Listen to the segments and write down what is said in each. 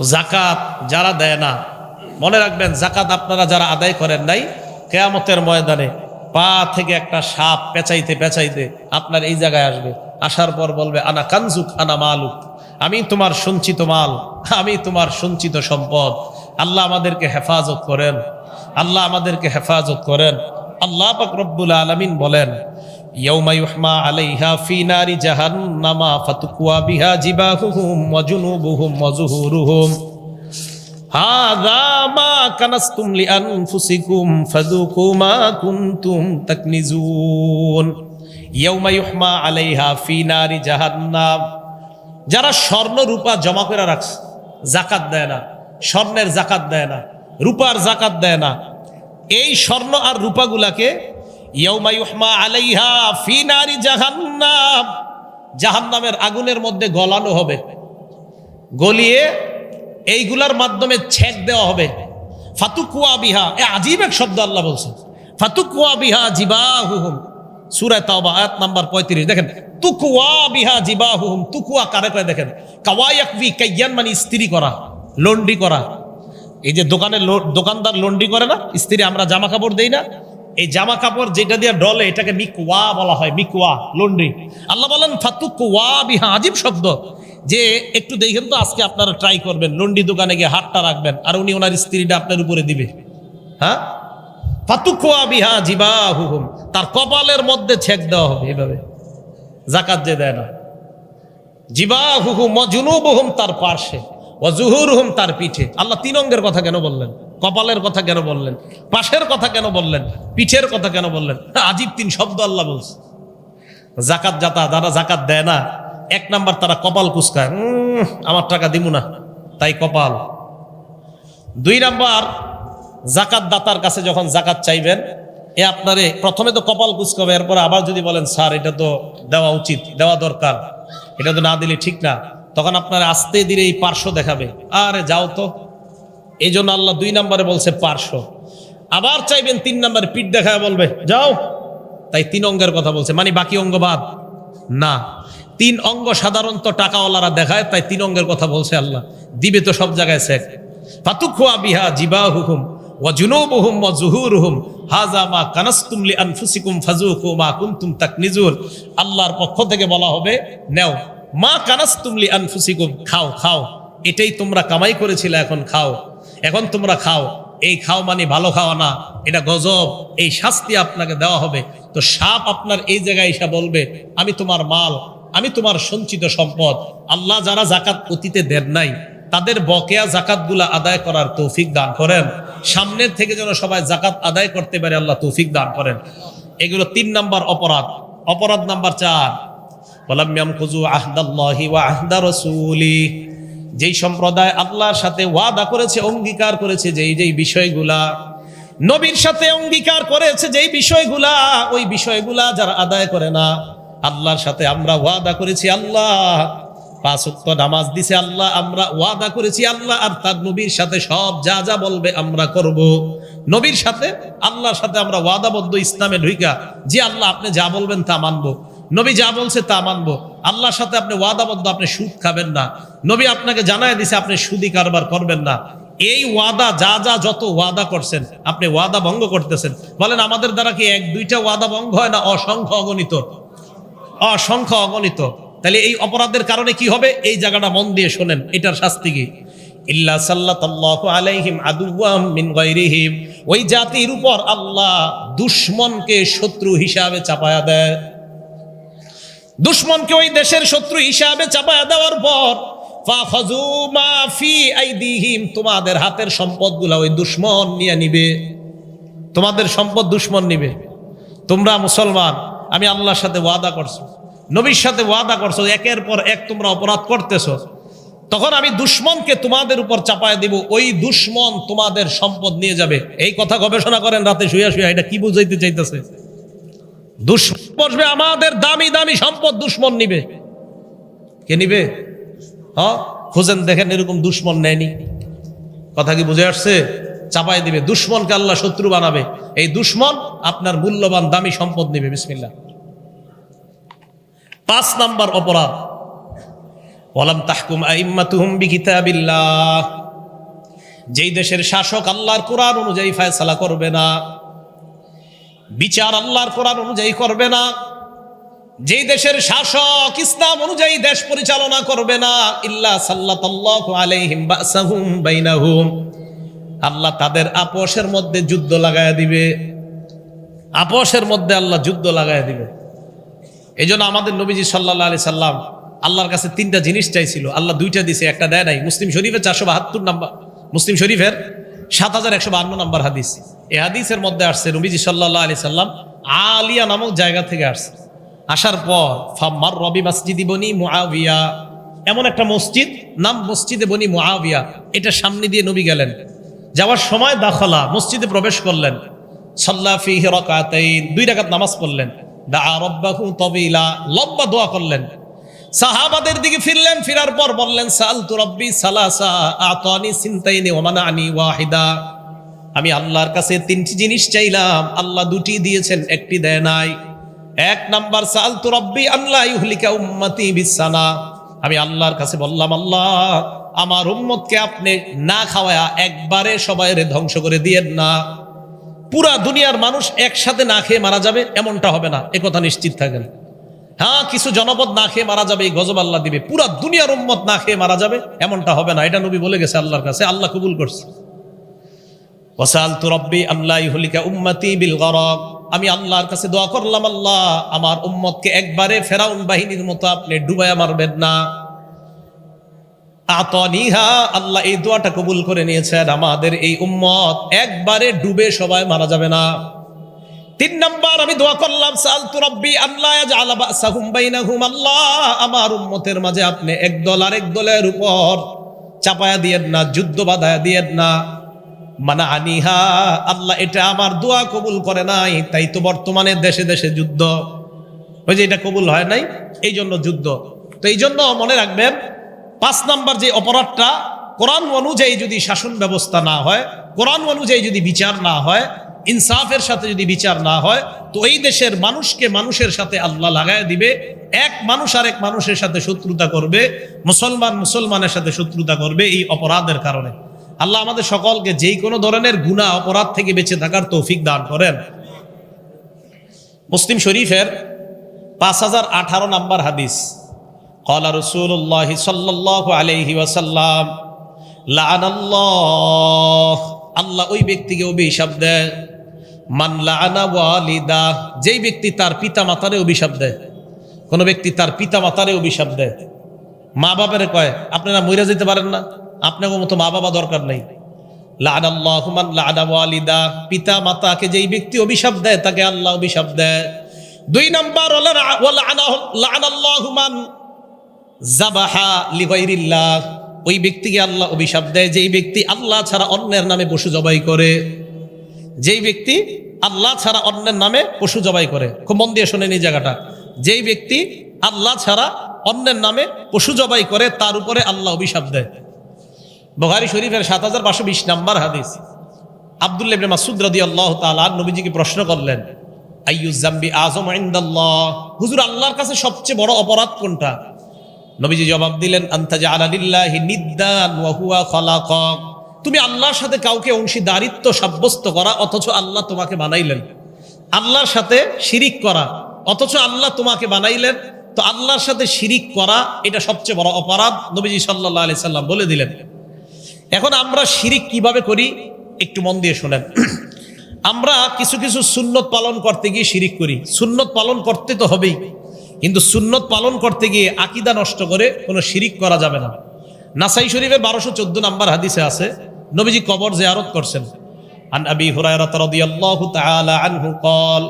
তো জাকাত যারা দেয় না, মনে রাখবেন জাকাত আপনারা যারা আদায় করেন নাই, কিয়ামতের ময়দানে পা থেকে একটা সাপ পেঁচাইতে পেঁচাইতে আপনার এই জায়গায় আসবে, আসার পর বলবে আনা কানজুক আনা মালুক, আমি তোমার সঞ্চিত মাল, আমি তোমার সঞ্চিত সম্পদ। আল্লাহ আমাদেরকে হেফাজত করেন, আল্লাহ আমাদেরকে হেফাজত করেন। আল্লাহ পাক রব্বুল আলামিন বলেন ইয়াউমা ইউহমা আলাইহা ফি নারি জাহান্নামা ফাতুকওয়া বিহা জিবাহুহুম ওয়া জুনুবুহুম ওয়া যুহুরুহুম হাযা মা কানাসতুম লিআনফুসিকুম ফাযুকু মা কুনতুম তাকনিজুন। ইয়াউমা ইউহমা আলাইহা ফি নারি জাহান্নাম, যারা স্বর্ণ রূপা জমা করে রাখছে, জাকাত দেয় না, স্বর্ণের জাকাত দেয় না, রূপার জাকাত দেয় না, এই স্বর্ণ আর রূপাগুলাকে ইয়াউমা ইউহমা আলাইহা ফি নারি জাহান্নাম, জাহান্নামের আগুনের মধ্যে গলানো হবে, গলিয়ে এইগুলার মাধ্যমে ছেক দেওয়া হবে। ফাতুকুয়া বিহা, এ আজীব এক শব্দ আল্লাহ বলছেন, ফাতুকুয়া বিহা জিবাহুহুম, সূরা তাওবা আয়াত নাম্বার 35। দেখেন তুকুয়া বিহা জিবাহুহুম, তুকুয়া কারে কয় দেখেন, কাওয়ায়াকবি কাইয়ান মানে ইস্ত্রি করা, লন্ডি করা। এই যে দোকানদার লন্ডি করে না, ইস্ত্রি, আমরা জামা কাপড় দেই না, এই জামা কাপড় যেটা দিয়ে ডলে এটাকে মিকওয়া বলা হয়, মিকওয়া লন্ডি। আল্লাহ বলেন ফাতুকুয়া বিহা, আজীব শব্দ। যে একটু দেখেন তো, আজকে আপনারা ট্রাই করবেন, লন্ডি দোকানে গিয়ে হাতটা রাখবেন আর উনি ওনার স্ত্রীটা আপনার উপরে দিবে, হ্যাঁ, ফাতুকুয়া বিহা জিবাহুহুম, তার কপালের মধ্যে ছেক দেওয়া হবে এভাবে, জাকাত যে দেয় না। জিবাহুহুম ওয়া জুনুবুহুম, তার পার্শ্বে, ওয়া যুহুরুহুম, তার পিঠে। আল্লাহ তিন অঙ্গের কথা কেন বললেন? কপালের কথা কেন বললেন? পাশের কথা কেন বললেন? পিঠের কথা কেন বললেন? আজীব তিন শব্দ আল্লাহ বলছে। জাকাত যারা জাকাত দেয় না, এক নাম্বার তারা কপাল কুচকায়, আমার টাকা দিব না, তাই কপাল। দুই নাম্বার, জাকাত দাতার কাছে যখন জাকাত চাইবেন, এ আপনারে প্রথমে তো কপাল কুচকাবে, এরপর আবার যদি বলেন স্যার এটা তো দেওয়া উচিত, দেওয়া দরকার, এটা তো না দিলে ঠিক না, তখন আপনার আস্তে ধীরে এই পার্শ্ব দেখাবে, আরে যাও তো। এই জন্য আল্লাহ দুই নম্বরে বলছে পার্শ্ব। আবার চাইবেন তিন নম্বরে পিঠ দেখায় বলবে যাও, তাই তিন অঙ্গের কথা বলছে, মানে বাকি অঙ্গ বাদ না। তিন অঙ্গ সাধারণত টাকাওয়ালারা দেখায়, তাই তিন অঙ্গের কথা বলছে আল্লাহ, দিবে তো সব জায়গায় শেখ। ফাতুকুয়া বিহা জিবাহুহুম ওয়া জুনুবুহুম ওয়া যুহুরুহুম হাযা মা কানাসতুম লিআনফুসিকুম ফাযুকু মা কুনতুম তাকনিজুন। আল্লাহর পক্ষ থেকে বলা হবে নেও, মা কানাসতুম লিআনফুসিকুম, খাও খাও, এটাই তোমরা কামাই করেছিলে, এখন খাও, এখন তোমরা খাও। এই খাও মানে ভালো খাওয়া না, এটা গজব, এই শাস্তি আপনাকে দেওয়া হবে। তো সাপ আপনার এই জায়গায় এসে বলবে আমি তোমার মাল, আমি তোমার সঞ্চিত সম্পদ। আল্লাহ যারা জাকাত অতীতে দেন নাই, তাদের বকেয়া জাকাতগুলা আদায় করার তৌফিক দান করেন। সামনের থেকে যেন সবাই জাকাত আদায় করতে পারে, আল্লাহ তৌফিক দান করেন। এগুলো তিন নাম্বার অপরাধ। অপরাধ নাম্বার 4, ওয়ালাম ইয়ামকুযু আহদাল্লাহি ওয়া আহদা রাসূলি, যেই সম্প্রদায় আল্লাহর সাথে ওয়াদা করেছে, অঙ্গীকার করেছে, যেই বিষয়গুলা নবীর সাথে অঙ্গীকার করেছে, যেই বিষয়গুলা, ওই বিষয়গুলা যারা আদায় করে না। আল্লাহর সাথে আমরা ওয়াদা করেছি, আল্লাহ 5 ওয়াক্ত নামাজ দিছে, আল্লাহ আমরা ওয়াদা করেছি, আল্লাহ আর তার নবীর সাথে সব যা যা বলবে আমরা করব। নবীর সাথে আল্লাহর সাথে আমরা ওয়াদাবদ্ধ, ইসলামে ঢুইকা যে আল্লাহ আপনি যা বলবেন তা মানবো, নবী যা বলছে তা মানবো। আল্লাহর সাথে আপনি ওয়াদাবদ্ধ, আপনি সুদ খাবেন না, নবী আপনাকে জানায় দিছে আপনি সুদি কারবার করবেন না। এই ওয়াদা যা যা যত ওয়াদা করছেন, আপনি ওয়াদা ভঙ্গ করতেছেন। বলেন আমাদের দ্বারা কি 1-2টা ওয়াদা ভঙ্গ হয় না? অসংখ্য অগণিত, অসংখ্য অগণিত। তাহলে এই অপরাধের কারণে কি হবে? এই জায়গাটা মন দিয়ে শোনেন, এটার শাস্তি কি? ইল্লা সাল্লাল্লাহু আলাইহিম আদুওয়াম মিন গায়রিহিম, ওই জাতির উপর আল্লাহ দুশমনকে শত্রু হিসাবে চাপায়া দেয়। দুশমনকে ওই দেশের শত্রু হিসাবে চাপায়া দেওয়ার পর ফাখাযু মা ফি আইদিহিম, তোমাদের হাতের সম্পদগুলা ওই দুশমন নিয়ে নিবে। তোমাদের সম্পদ দুশমন নিবে। তোমরা মুসলমান, আমি আল্লাহর সাথে ওয়াদা করছো, নবীর সাথে ওয়াদা করছো, একের পর এক তোমরা অপরাধ করতেছো, তখন আমি দুশমনকে তোমাদের উপর চাপায় দিব, ওই দুশমন তোমাদের সম্পদ নিয়ে যাবে। এই কথা গবেষণা করেন রাতে শুয়া শুয়া, এটা কি বুঝাইতে চাইতেছে? দুশমন বসবে, আমাদের দামি দামি সম্পদ দুশমন নিবে। কে নিবে? হ্যাঁ, খোঁজেন দেখেন এরকম দুশমন নেয়নি। কথা কি বুঝে আসছে? চাপায় দিবে, দুশমনকে আল্লাহ শত্রু বানাবে, এই দুশমন আপনার মূল্যবান দামি সম্পদ নিবে। বিসমিল্লাহ। 5 নাম্বার অপরাধ, ওয়ালাম তাহকুম আইম্মাতুহুম বিকিতাবিল্লাহ, যেই দেশের শাসক আল্লাহর কোরআন অনুযায়ী ফয়সালা করবে না, বিচার আল্লাহর কোরআন অনুযায়ী করবে না, যেই দেশের শাসক ইসলাম অনুযায়ী দেশ পরিচালনা করবে না, ইল্লা সাল্লাতাল্লাহু আলাইহিম বাসাহুম বাইনাহুম, আল্লাহ তাদের আপোষের মধ্যে যুদ্ধ লাগায়া দিবে। আপোষের মধ্যে আল্লাহ যুদ্ধ লাগায়া দিবে। এই জন্য আমাদের নবীজি সাল্লাল্লাহু আলাইহি সাল্লাম আল্লাহর কাছে 3টা জিনিস চাইছিল, আল্লাহ 2টা দিছে, একটা দেয় নাই। মুসলিম শরীফের 472 নম্বর, মুসলিম শরীফের 7152 নম্বর হাদিস। এই হাদিসের মধ্যে আসছে নবীজি সাল্লাল্লাহু আলাইহি সাল্লাম আলিয়া নামক জায়গা থেকে আসছে। আসার পর ফাম্মার রবি মসজিদি বনি মুআবিয়া, এমন একটা মসজিদ নাম মসজিদে বনি মুআবিয়া, এটা সামনে দিয়ে নবী গেলেন। যাওয়ার সময় দাখলা, মসজিদে প্রবেশ করলেন। সাল্লা ফিহি রাকাতাইন, 2 রাকাত নামাজ পড়লেন। দাআ রাব্বাহু তাবিলা, লম্বা দোয়া করলেন। সাহাবাদের দিকে ফিরলেন, ফিরার পর বললেন সালতু রাব্বি সালাসা আতানি সিনতাইনি ওয়া মানানি ওয়াহিদা, আমি আল্লাহর কাছে 3টি জিনিস চাইলাম, আল্লাহ 2টি দিয়েছেন, 1টি দেয় নাই। 1 নাম্বার সালতু রাব্বি আল্লা ইহলিকা উম্মতি বিসানা, আমি আল্লাহর কাছে বললাম আল্লাহ আমার উম্মতকে আপনি না খাওয়ায়া একবারে সবাইরে ধ্বংস করে দিয়েন না। পুরা দুনিয়ার মানুষ একসাথে না খেয়ে মারা যাবে এমনটা হবে না, একথা নিশ্চিত থাকেন। হ্যাঁ, কিছু জনপদ না খেয়ে মারা যাবে, এই গজব আল্লাহ দিবে। পুরা দুনিয়ার উম্মত না খেয়ে মারা যাবে এমনটা হবে না, এটা নবী বলে গেছে আল্লাহর কাছে, আল্লাহ কবুল করছে। ওয়াসালতু রাব্বি আল্লা ইহলিকা উম্মতি বিল গরক, আমি আল্লাহর কাছে দোয়া করলাম আল্লাহ আমার উম্মতকে একবারে ফেরাউন বাহিনীর মতো আপনি ডুবাইয়া মারবেন না। আতানিহা, আল্লাহ এই দোয়াটা কবুল করে নিয়েছেন, আমাদের এই উম্মত একবারে ডুবে সবাই মারা যাবে না। 3 নাম্বার আমি দোয়া করলাম সালতু রাব্বি আল্লা ইয়াজআলা বাসাহুম বাইনাহুম, আল্লাহ আমার উম্মতের মাঝে আপনি এক দল আরেক দলের উপর চাপায়া দিয়েন না, যুদ্ধ বাধায়া দিয়েন না। মানা আনিহা, আল্লাহ এটা আমার দোয়া কবুল করে নাই, তাই তো বর্তমানে দেশে দেশে যুদ্ধ। ওই যে এটা কবুল হয় নাই, এই জন্য যুদ্ধ। তো এই জন্য মনে রাখবেন 5 নাম্বার যে অপরাধটা, কোরআন অনুযায়ী যদি শাসন ব্যবস্থা না হয়, কোরআন অনুযায়ী যদি বিচার না হয়, ইনসাফের সাথে যদি বিচার না হয়, তো এই দেশের মানুষকে মানুষের সাথে আল্লাহ লাগায় দিবে। এক মানুষ আরেক মানুষের সাথে শত্রুতা করবে, মুসলমান মুসলমানের সাথে শত্রুতা করবে এই অপরাধের কারণে। আল্লাহ আমাদের সকলকে যেই কোনো ধরনের গুনাহ অপরাধ থেকে বেঁচে থাকার তৌফিক দান করেন। মুসলিম শরীফের 5018 নম্বর হাদিস, ক্বালা রাসূলুল্লাহ সাল্লাল্লাহু আলাইহি ওয়াসাল্লাম লাআনাল্লাহ, আল্লাহ ওই ব্যক্তিকে অভিশাপ দেয়, মান লাআনা ওয়ালিদা, যেই ব্যক্তি তার পিতা মাতারে অভিশাপ দেয়। কোন ব্যক্তি তার পিতা মাতারে অভিশাপ দেয়, মা বাবারে কয় আপনারা মইরা যেতে পারেন না, আপনার মতো মা বাবা দরকার নাই। লাআনাল্লাহু মান লাআনা ওয়ালিদা, পিতা মাতাকে যেই ব্যক্তি অভিশাপ দেয় তাকে আল্লাহ অভিশাপ দেয়। 2 নাম্বার লাআনাল্লাহু মান যাবাহা লিগাইরিল্লাহ, ওই ব্যক্তিকে আল্লাহ অভিশাপ দেয় যেই ব্যক্তি আল্লাহ ছাড়া অন্যের নামে পশু জবাই করে। যেই ব্যক্তি আল্লাহ ছাড়া অন্যের নামে পশু জবাই করে, খুব মন দিয়ে শোনেন এই জায়গাটা, যেই ব্যক্তি আল্লাহ ছাড়া অন্যের নামে পশু জবাই করে তার উপরে আল্লাহ অভিশাপ দেয়। বুখারী শরীফের 7520 নম্বর হাদিস। আব্দুল্লাহ ইবনে মাসউদ রাদিয়াল্লাহু তাআলা নবীজিকে প্রশ্ন করলেন, আইয়ুজ যামবি আযম ইনদাল্লাহ, হুজুর আল্লাহর কাছে সবচেয়ে বড় অপরাধ কোনটা? নবীজি জবাব দিলেন, আনতা জাআলা লিল্লাহি নিদ্দান ওয়া হুয়া খালাকাক, তুমি আল্লাহর সাথে কাউকে অংশীদারিত্ব সাব্যস্ত করা অথচ আল্লাহ তোমাকে বানাইলেন। আল্লাহর সাথে শিরিক করা অথচ আল্লাহ তোমাকে বানাইলেন। তো আল্লাহর সাথে শিরিক করা এটা সবচেয়ে বড় অপরাধ, নবীজি সাল্লাল্লাহু আলাইহি সাল্লাম বলে দিলেন। এখন আমরা শিরিক কিভাবে করি একটু মন দিয়ে শোনেন। আমরা কিছু কিছু সুন্নত পালন করতে গিয়ে শিরিক করি। সুন্নত পালন করতে তো হবেই, কিন্তু সুন্নত পালন করতে গিয়ে আকীদা নষ্ট করে কোনো শিরিক করা যাবে না। নাসাই শরীফের 1214 নম্বর হাদিসে আছে, নবীজি কবর জিয়ারত করছেন। আন আবি হুরায়রা রাদিয়াল্লাহু তাআলা আনহু قال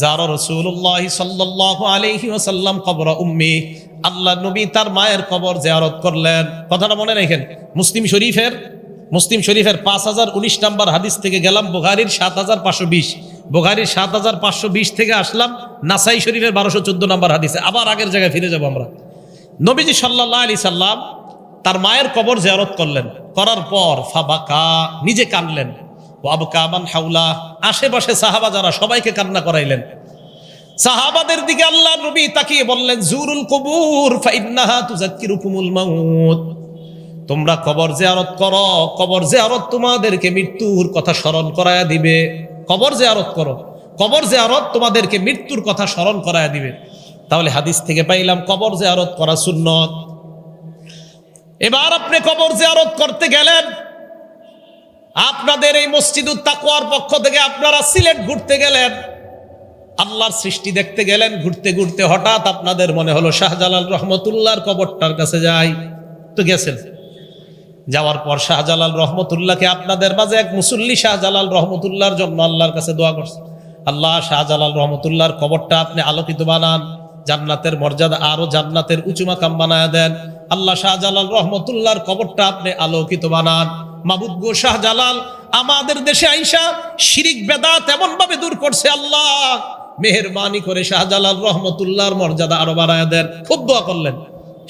যারা রাসূলুল্লাহ সাল্লাল্লাহু আলাইহি ওয়াসাল্লাম কবর উম্মি, আল্লাহ নবী তার মায়ের কবর জিয়ারত করলেন। কথাটা মনে রাখেন, মুসলিম শরীফের 5019 নম্বর হাদিস থেকে গেলাম বুখারীর 7520, বুখারীর 7520 থেকে আসলাম নাসাই শরীফের 1214 নম্বর হাদিসে। আবার আগের জায়গায় ফিরে যাব আমরা। নবীজি সাল্লাল্লাহু আলাইহি সাল্লাম তার মায়ের কবর জিয়ারত করলেন, করার পর ফাবাকা, নিজে কাঁদলেন, ওয়া আবকা মান হাওলা, আশেপাশে সাহাবা যারা সবাইকে কান্না করাইলেন। সাহাবাদের দিকে আল্লাহ নবী তাকিয়ে বললেন, জুরুল কুবুর ফাইন্নাহা তুযাক্কিরুকুমুল মাউত। তোমরা কবর জিয়ারত করো, কবর জিয়ারত তোমাদেরকে মৃত্যুর কথা স্মরণ করায়া দিবে। কবর জিয়ারত করো, কবর জিয়ারত তোমাদেরকে মৃত্যুর কথা স্মরণ করায়া দিবে। তাহলে হাদিস থেকে পাইলাম কবর জিয়ারত করা সুন্নত। এবার আপনি কবর জিয়ারত করতে গেলেন, আপনাদের এই মসজিদুত তাকওয়ার পক্ষ থেকে আপনারা সিলেট ঘুরতে গেলেন, আল্লাহর সৃষ্টি দেখতে গেলেন। ঘুরতে ঘুরতে হঠাৎ আপনাদের মনে হলো শাহজালাল রহমতুল্লাহর কবরটার কাছে যাই। তো গেছেন, যাওয়ার পর শাহজালাল রহমতুল্লাহকে আপনাদের মাঝে এক মুসল্লি শাহজালাল রহমতুল্লাহর জন্য আল্লাহর কাছে দোয়া করছে, আল্লাহ শাহজালাল রহমতুল্লাহর কবরটা আপনি আলোকিত বানান, জান্নাতের মর্যাদা আরো জান্নাতের উঁচু মাকাম বানায় দেন। আল্লাহ শাহজালাল রহমতুল্লাহর কবরটা আপনি আলোকিত বানান। মাবুদ গো, শাহজালাল আমাদের দেশে আইসা শিরিক বেদাত এমন ভাবে দূর করছে, আল্লাহ মেহেরবানি করে শাহজালাল রহমতুল্লাহর মর্যাদা আরো বাড়ায় দেন। খুব দোয়া করলেন।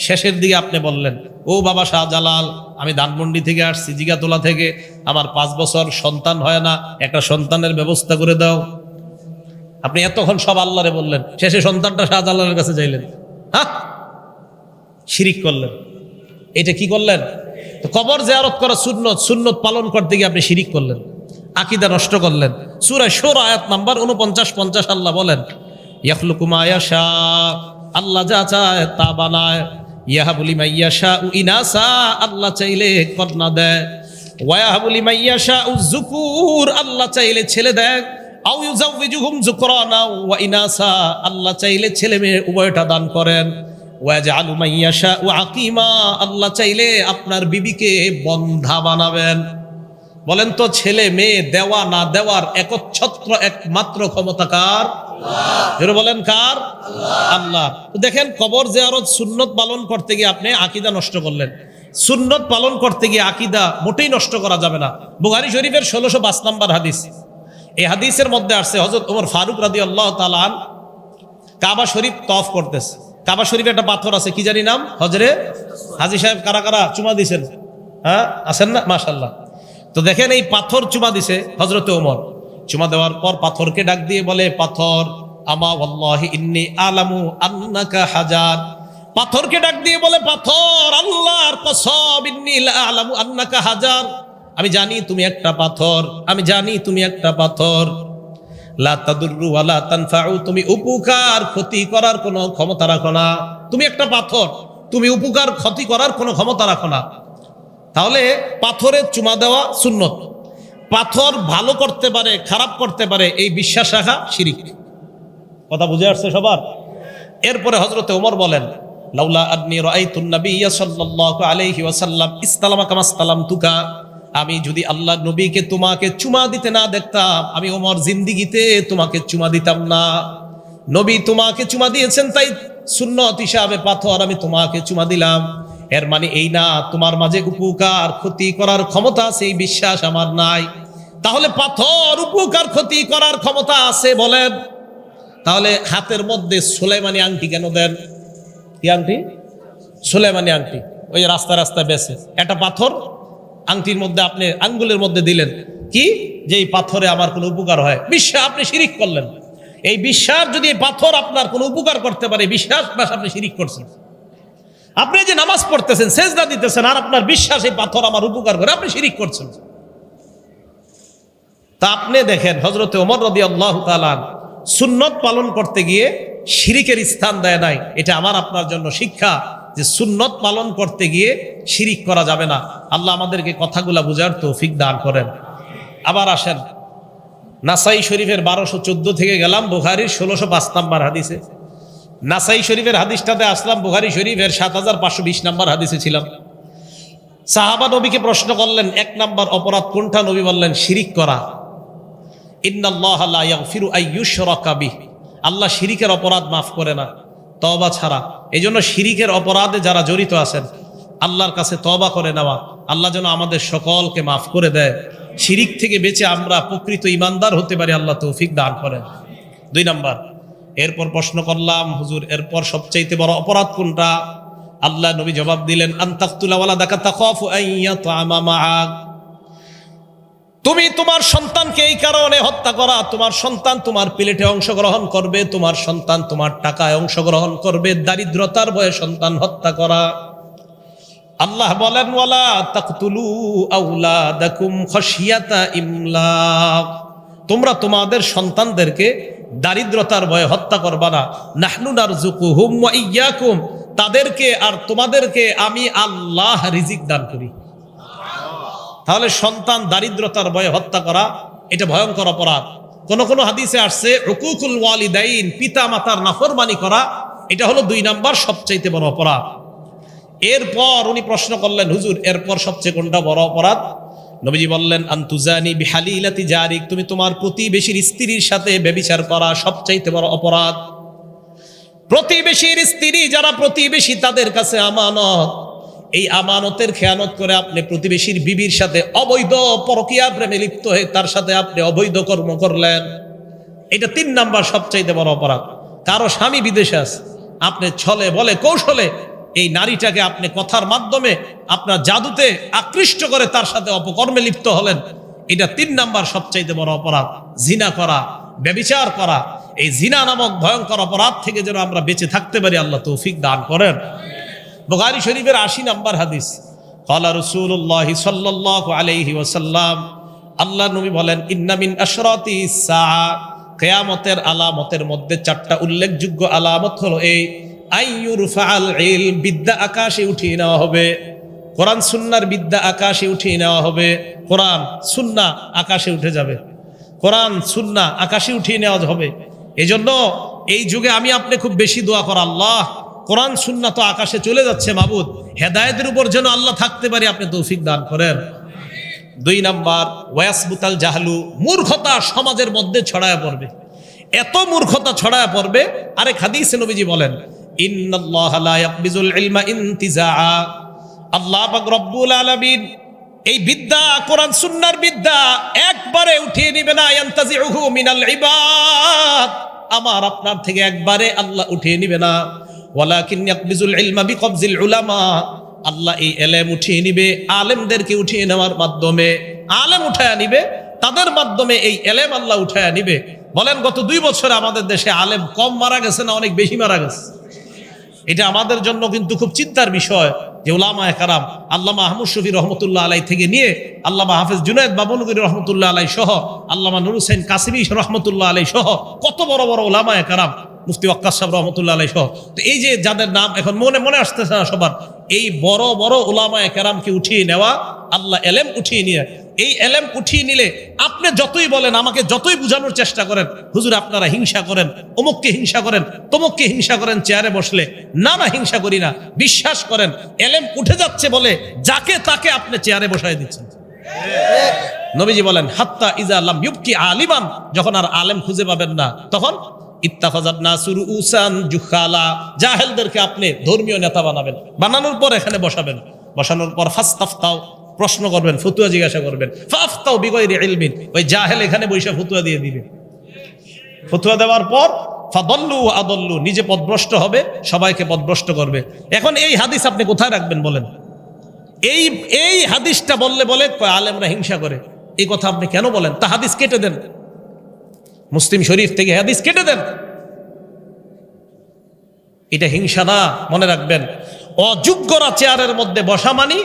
শেষের দিকে আপনি বললেন, ও বাবা শাহজালাল, আমি ধানমন্ডি থেকে আসছি, জিগাতলা থেকে, আমার 5 বছর সন্তান হয় না, একটা সন্তানের ব্যবস্থা করে দাও। আপনি এতক্ষণ সব আল্লাহরে বললেন, শেষে সন্তানটা শাহজালালের কাছে যাইলেন। হ্যাঁ, শিরিক করলেন। এটা কি করলেন? তো কবর জিয়ারত করা সুন্নত, সুন্নত পালন করতে গিয়ে আপনি শিরিক করলেন, আকীদা নষ্ট করলেন। সূরা শূরা আয়াত নাম্বার 49-50 আল্লাহ বলেন, ইয়াখলুকু মা ইয়াশা, আল্লাহ যা চায় তা বানায়। ইয়াহাবু লিমান ইয়াশাউ ইনাসা, আল্লাহ চাইলে কন্যা দেয়। ওয়া ইয়াহাবু লিমান ইয়াশাউ যুকুর, আল্লাহ চাইলে ছেলে দেয়। আও ইউযাউযুহুম যুকরানা ওয়া ইনাসা, আল্লাহ চাইলে ছেলে মেয়ে উভয়টা দান করেন। ওয়া ইয়াজআলু মান ইয়াশাউ আকীমা, আল্লাহ চাইলে আপনার বিবিকে বন্ধা বানাবেন। বলেন তো, ছেলে মেয়ে দেওয়া না দেওয়ার একচ্ছত্র একমাত্র ক্ষমতা কার? আল্লাহ। বলেন কার? আল্লাহ। তো দেখেন, কবর জিয়ারত সুন্নত পালন করতে গিয়ে আপনি আকীদা নষ্ট করলেন। সুন্নত পালন করতে গিয়ে আকীদা মোটেই নষ্ট করা যাবে না। বুখারী শরীফের 1605 নম্বর হাদিস, এই হাদিসের মধ্যে আসছে হযরত ওমর ফারুক রাদিয়াল্লাহু তাআলা আন কাবা শরীফ তওয়াফ করতেছে। কাবা শরীফে একটা পাথর আছে, কি জানি নাম? হজরে হাজী সাহেব কারা কারা চুমা দিয়েছেন? হ্যাঁ, আছেন না? মাশাআল্লাহ। তো দেখেন, এই পাথর চুমা দিছে হযরতে ওমর। চুমা দেওয়ার পর পাথরকে ডাক দিয়ে বলে, পাথর, আমা ওয়াল্লাহি ইন্নী আলামু আন্নাকা হাজার। পাথরকে ডাক দিয়ে বলে, পাথর, আল্লাহর কসম, ইন্নী লা আলামু আন্নাকা হাজার, আমি জানি তুমি একটা পাথর, আমি জানি তুমি একটা পাথর। লা তাদুররু ওয়া লা তানফাউ, তুমি উপকার ক্ষতি করার কোনো ক্ষমতা রাখো না। তুমি একটা পাথর, তুমি উপকার ক্ষতি করার কোনো ক্ষমতা রাখো না। তাহলে পাথরের চুমা দেওয়া সুন্নত। পাথর ভালো করতে পারে, খারাপ করতে পারে, এই বিশ্বাস রাখা শিরিক। কথা বুঝে আসছে সবার? এরপরে হযরতে ওমর বলেন, লাউলা আন্নী রাআইতুন নাবিয়্যা সাল্লাল্লাহু আলাইহি ওয়াসাল্লাম ইসতালামা কামা ইসতালামতুকা, আমি যদি আল্লাহ নবীকে তোমাকে চুমা দিতে না দেখতাম, আমি ওমর জিন্দিগিতে তোমাকে চুমা দিতাম না। নবী তোমাকে চুমা দিয়েছেন, তাই সুন্নত হিসাবে পাথর আমি তোমাকে চুমা দিলাম। এর মানে এই না তোমার মাঝে উপকার ক্ষতি করার ক্ষমতা আছে, এই বিশ্বাস আমার নাই। তাহলে পাথর উপকার ক্ষতি করার ক্ষমতা আছে বলেন, তাহলে হাতের মধ্যে সুলাইমানি আংটি কেন দেন? কি আংটি? সুলাইমানি আংটি। ওই রাস্তা রাস্তায় বেছে একটা পাথর আংটির মধ্যে আপনি আঙ্গুলের মধ্যে দিলেন, কি যে এই পাথরে আমার কোনো উপকার হয়। বিশ্বাস, আপনি শিরিক করলেন। এই বিশ্বাস, যদি এই পাথর আপনার কোনো উপকার করতে পারে, বিশ্বাস আপনি শিরিক করছেন। আপনি যে নামাজ পড়তেছেন, সেজদা দিতেছেন, আর আপনার বিশ্বাস এই পাথর আমার উপকার করে, আপনি শিরিক করছেন। তা আপনি দেখেন, হযরতে ওমর রাদিয়াল্লাহু তাআলা সুন্নত পালন করতে গিয়ে শিরিকের স্থান দেয় নাই। এটা আমার আপনার জন্য শিক্ষা, যে সুন্নত পালন করতে গিয়ে শিরিক করা যাবে না। আল্লাহ আমাদেরকে কথাগুলা বুঝার তৌফিক দান করেন। আবার আসেন নাসাই শরীফের 1214 থেকে গেলাম বুখারীর 1605 নম্বর হাদিসে। নাসাই শরীফের হাদিসটাতে আসলাম, বুখারী শরীফের 7520 নম্বর হাদিসে ছিলাম। সাহাবা নবীকে প্রশ্ন করলেন, 1 নম্বর অপরাধ কোনটা? নবী বললেন, শিরিক করা। ইন্নাল্লাহা লা ইয়াগফিরু আইয়ুশরাকা বিহি, আল্লাহ শিরিকের অপরাধ মাফ করে না তওবা ছাড়া। এই জন্য শিরিকের অপরাধে যারা জড়িত আছেন, আল্লাহর কাছে তওবা করে নেওয়া, আল্লাহ যেন আমাদের সকলকে মাফ করে দেয়। শিরিক থেকে বেঁচে আমরা প্রকৃত ইমানদার হতে পারি, আল্লাহ তৌফিক দান করেন। 2 নম্বর, এরপর প্রশ্ন করলাম, হুজুর এরপর সবচাইতে বড় অপরাধ কোনটা? আল্লাহ নবী জবাব দিলেন, আন তাকতুলা ওয়ালাদাকা তাখাফু আন ইয়াতআমা মাআক, তুমি তোমার সন্তানকে এই কারণে হত্যা করা, তোমার সন্তান তোমার প্লেটে অংশগ্রহণ করবে, তোমার সন্তান তোমার টাকায় অংশগ্রহণ করবে, দারিদ্রতার ভয়ে সন্তান হত্যা করা। আল্লাহ বলেন ওয়ালা তাকতুলু আওলাদাকুম খাশিয়াতা ইমলাক, তোমরা তোমাদের সন্তানদেরকে দারিদ্রতার ভয়ে হত্যা করবা না। নাহনু নারযুকুহুম ওয়া ইয়্যাকুম, তাদেরকে আর তোমাদেরকে আমি আল্লাহ রিজিক দান করি। তাহলে সন্তান দারিদ্রতার ভয়ে হত্যা করা এটা ভয়ঙ্কর অপরাধ। কোন কোন হাদিসে আসছে উকুকুল ওয়ালিদাইন, পিতা মাতার নাফরমানি করা, এটা হলো 2 নাম্বার সবচাইতে বড় অপরাধ। এরপর উনি প্রশ্ন করলেন, হুজুর এরপর সবচেয়ে কোনটা বড় অপরাধ? নবীজি বললেন আনতুজানি বিহালিলাতি জারিক, তুমি তোমার প্রতিবেশীর স্ত্রীর সাথে ব্যভিচার করা সবচাইতে বড় অপরাধ। প্রতিবেশীর স্ত্রী যারা প্রতিবেশী, তাদের কাছে আমানত, এই আমানতের খেয়ানত করে আপনি প্রতিবেশীর বিবির সাথে অবৈধ পরকীয়া প্রেমে লিপ্ত হয়ে তার সাথে আপনি অবৈধ কর্ম করলেন, এটা 3 নাম্বার সবচাইতে বড় অপরাধ। কারো স্বামী বিদেশে আছে, আপনি ছলে বলে কৌশলে এই নারীটাকে আপনি কথার মাধ্যমে আপনার জাদুতে আকৃষ্ট করে তার সাথে অপকর্মে লিপ্ত হলেন, এটা 3 নাম্বার সবচাইতে বড় অপরাধ। জিনা করা, ব্যভিচার করা, এই জিনা নামক ভয়ঙ্কর অপরাধ থেকে যেন আমরা বেঁচে থাকতে পারি, আল্লাহ তৌফিক দান করেন। বুখারী শরীফের 80 নাম্বার হাদিস, ক্বালা রাসূলুল্লাহ সাল্লাল্লাহু আলাইহি ওয়াসাল্লাম, আল্লাহ নবী বলেন ইন্না মিন আশরাতিস সাআ, কিয়ামতের আলামতের মধ্যে 4টা উল্লেখযোগ্য আলামত হলো এই, আইয়ুরফাআল ইলম, বিদ্যা আকাশে উঠিয়ে নেওয়া হবে, কোরআন সুন্নাহর বিদ্যা আকাশে উঠিয়ে নেওয়া হবে। কোরআন সুন্নাহ আকাশে উঠে যাবে, কোরআন সুন্নাহ আকাশে উঠিয়ে নেওয়া হবে। এজন্য এই যুগে আমি আপনি খুব বেশি দোয়া করা, আল্লাহ কোরআন সুন্নাহ তো আকাশে চলে যাচ্ছে, মাবুদ হেদায়েতের উপর যেন আল্লাহ থাকতে পারি, আপনি তৌফিক দান করেন। 2 নাম্বার ওয়াসবুতাল জাহলু, মূর্খতা সমাজের মধ্যে ছড়ায় পড়বে, এত মূর্খতা ছড়ায় পড়বে। আরেক হাদিসে নবীজি বলেন ইন্নাল্লাহা লা ইয়াকবিজুল ইলমা ইনতিজাআ, আল্লাহ পাক রব্বুল আলামিন এই বিদ্যা, কোরআন সুন্নাহর বিদ্যা একবারে উঠিয়ে নেবে না, ইয়ানতাজিউহু মিনাল ইবাদ, আমার আপনার থেকে একবারে আল্লাহ উঠিয়ে নেবে না। ওয়ালাকিন ইয়াকবিজুল ইলমা বিকবজিল উলামা, আল্লাহ এই ইলম উঠিয়ে নিবে আলেমদেরকে উঠিয়ে নেওয়ার মাধ্যমে, আলেম উঠায়া নিবে, তাদের মাধ্যমে এই ইলম আল্লাহ উঠায়া নিবে। বলেন গত 2 বছরে আমাদের দেশে আলেম কম মারা গেছে না অনেক বেশি মারা গেছে? এটা আমাদের জন্য কিন্তু খুব চিন্তার বিষয় যে উলামায়ে কেরাম, আল্লামা আহমদ শফী রহমতুল্লাহ আলাই থেকে নিয়ে আল্লামা হাফেজ জুনায়েদ বাবনগরী রহমতুল্লাহ আলাই সহ, আল্লামা নুর হোসেন কাসিমি রহমতুল্লাহ আলাই সহ কত বড় বড় উলামায়ে কেরাম, মুফতি ওয়াক্কাস সাহেব রহমতুল্লাহ আলাই সহ, তো এই যে যাদের নাম এখন মনে আসতেছে না সবার, এই বড় বড় উলামায়ে কেরামকে উঠিয়ে নেওয়া, আল্লাহ এলেম উঠিয়ে নিয়ে, এই এলেম উঠিয়ে নিলে আপনি যতই বলেন, আমাকে যতই বুঝানোর চেষ্টা করেন, হুজুর আপনারা হিংসা করেন, অমুককে হিংসা করেন, তমুককে হিংসা করেন চেয়ারে বসলে, না হিংসা করি না, বিশ্বাস করেন এলেম উঠে যাচ্ছে বলে যাকে তাকে আপনি চেয়ারে বসায় দিচ্ছেন। নবীজি বলেন হাত্তা ইজা লাম ইউবকি আলিমান, যখন আর আলেম খুঁজে পাবেন না, তখন ইত্তাখাযাত নাসু রুউসান জুখালা, জাহেলদেরকে আপনি ধর্মীয় নেতা বানাবেন, বানানোর পর এখানে বসাবেন, বসানোর পর ফাস্তাফতাও, প্রশ্ন করবেন, ফতুয়া জিজ্ঞাসা করবেন, ফাফতাও বিগাইরি ইলমিন, ওই জাহেল এখানে বসে ফতুয়া দিয়ে দিবে। ফতুয়া দেওয়ার পর ফাদল্লু আদল্লু, নিজে পথভ্রষ্ট হবে, সবাইকে পথভ্রষ্ট করবে। এখন এই হাদিস আপনি কোথায় রাখবেন বলেন? এই হাদিসটা বলে আলেমরা হিংসা করে, এই কথা আপনি কেন বলেন? তা হাদিস কেটে দেন, মুসলিম শরীফ থেকে হাদিস কেটে দেন। এটা হিংসা না, মনে রাখবেন। অযোগ্যরা চেয়ারের মধ্যে বসা মানি